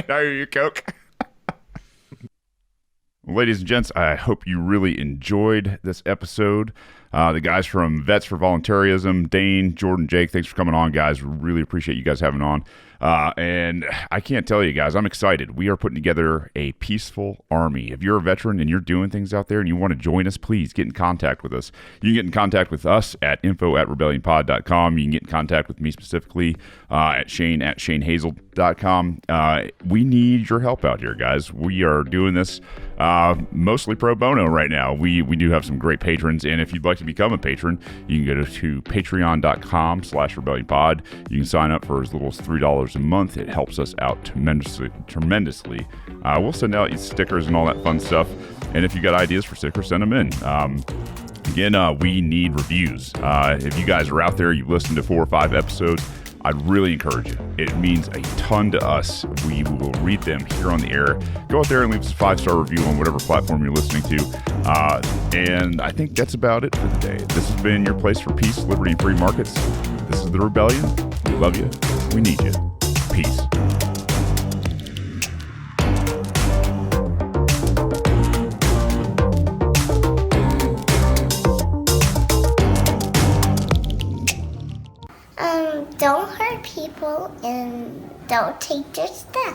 Now you're your Coke. Ladies and gents, I hope you really enjoyed this episode. the guys from Vets for Voluntarism, Dane, Jordan, Jake. Thanks for coming on, guys. Really appreciate you guys having on. And I can't tell you guys, I'm excited. We are putting together a peaceful army. If you're a veteran and you're doing things out there and you want to join us, please get in contact with us. You can get in contact with us at info@rebellionpod.com. You can get in contact with me specifically at shanehazel.com. We need your help out here, guys. We are doing this mostly pro bono right now. We do have some great patrons, and if you'd like to become a patron, you can go to patreon.com/rebellionpod. You can sign up for as little as $3 a month. It helps us out tremendously. We'll send out you stickers and all that fun stuff, and if you got ideas for stickers, send them in. Again, we need reviews. If you guys are out there, you've listened to 4 or 5 episodes, I'd really encourage you. It means a ton to us. We will read them here on the air. Go out there and leave us a 5-star review on whatever platform you're listening to. And I think that's about it for the day. This has been your place for peace, liberty, and free markets. This is The Rebellion. We love you. We need you. Peace. Don't hurt people and don't take their stuff.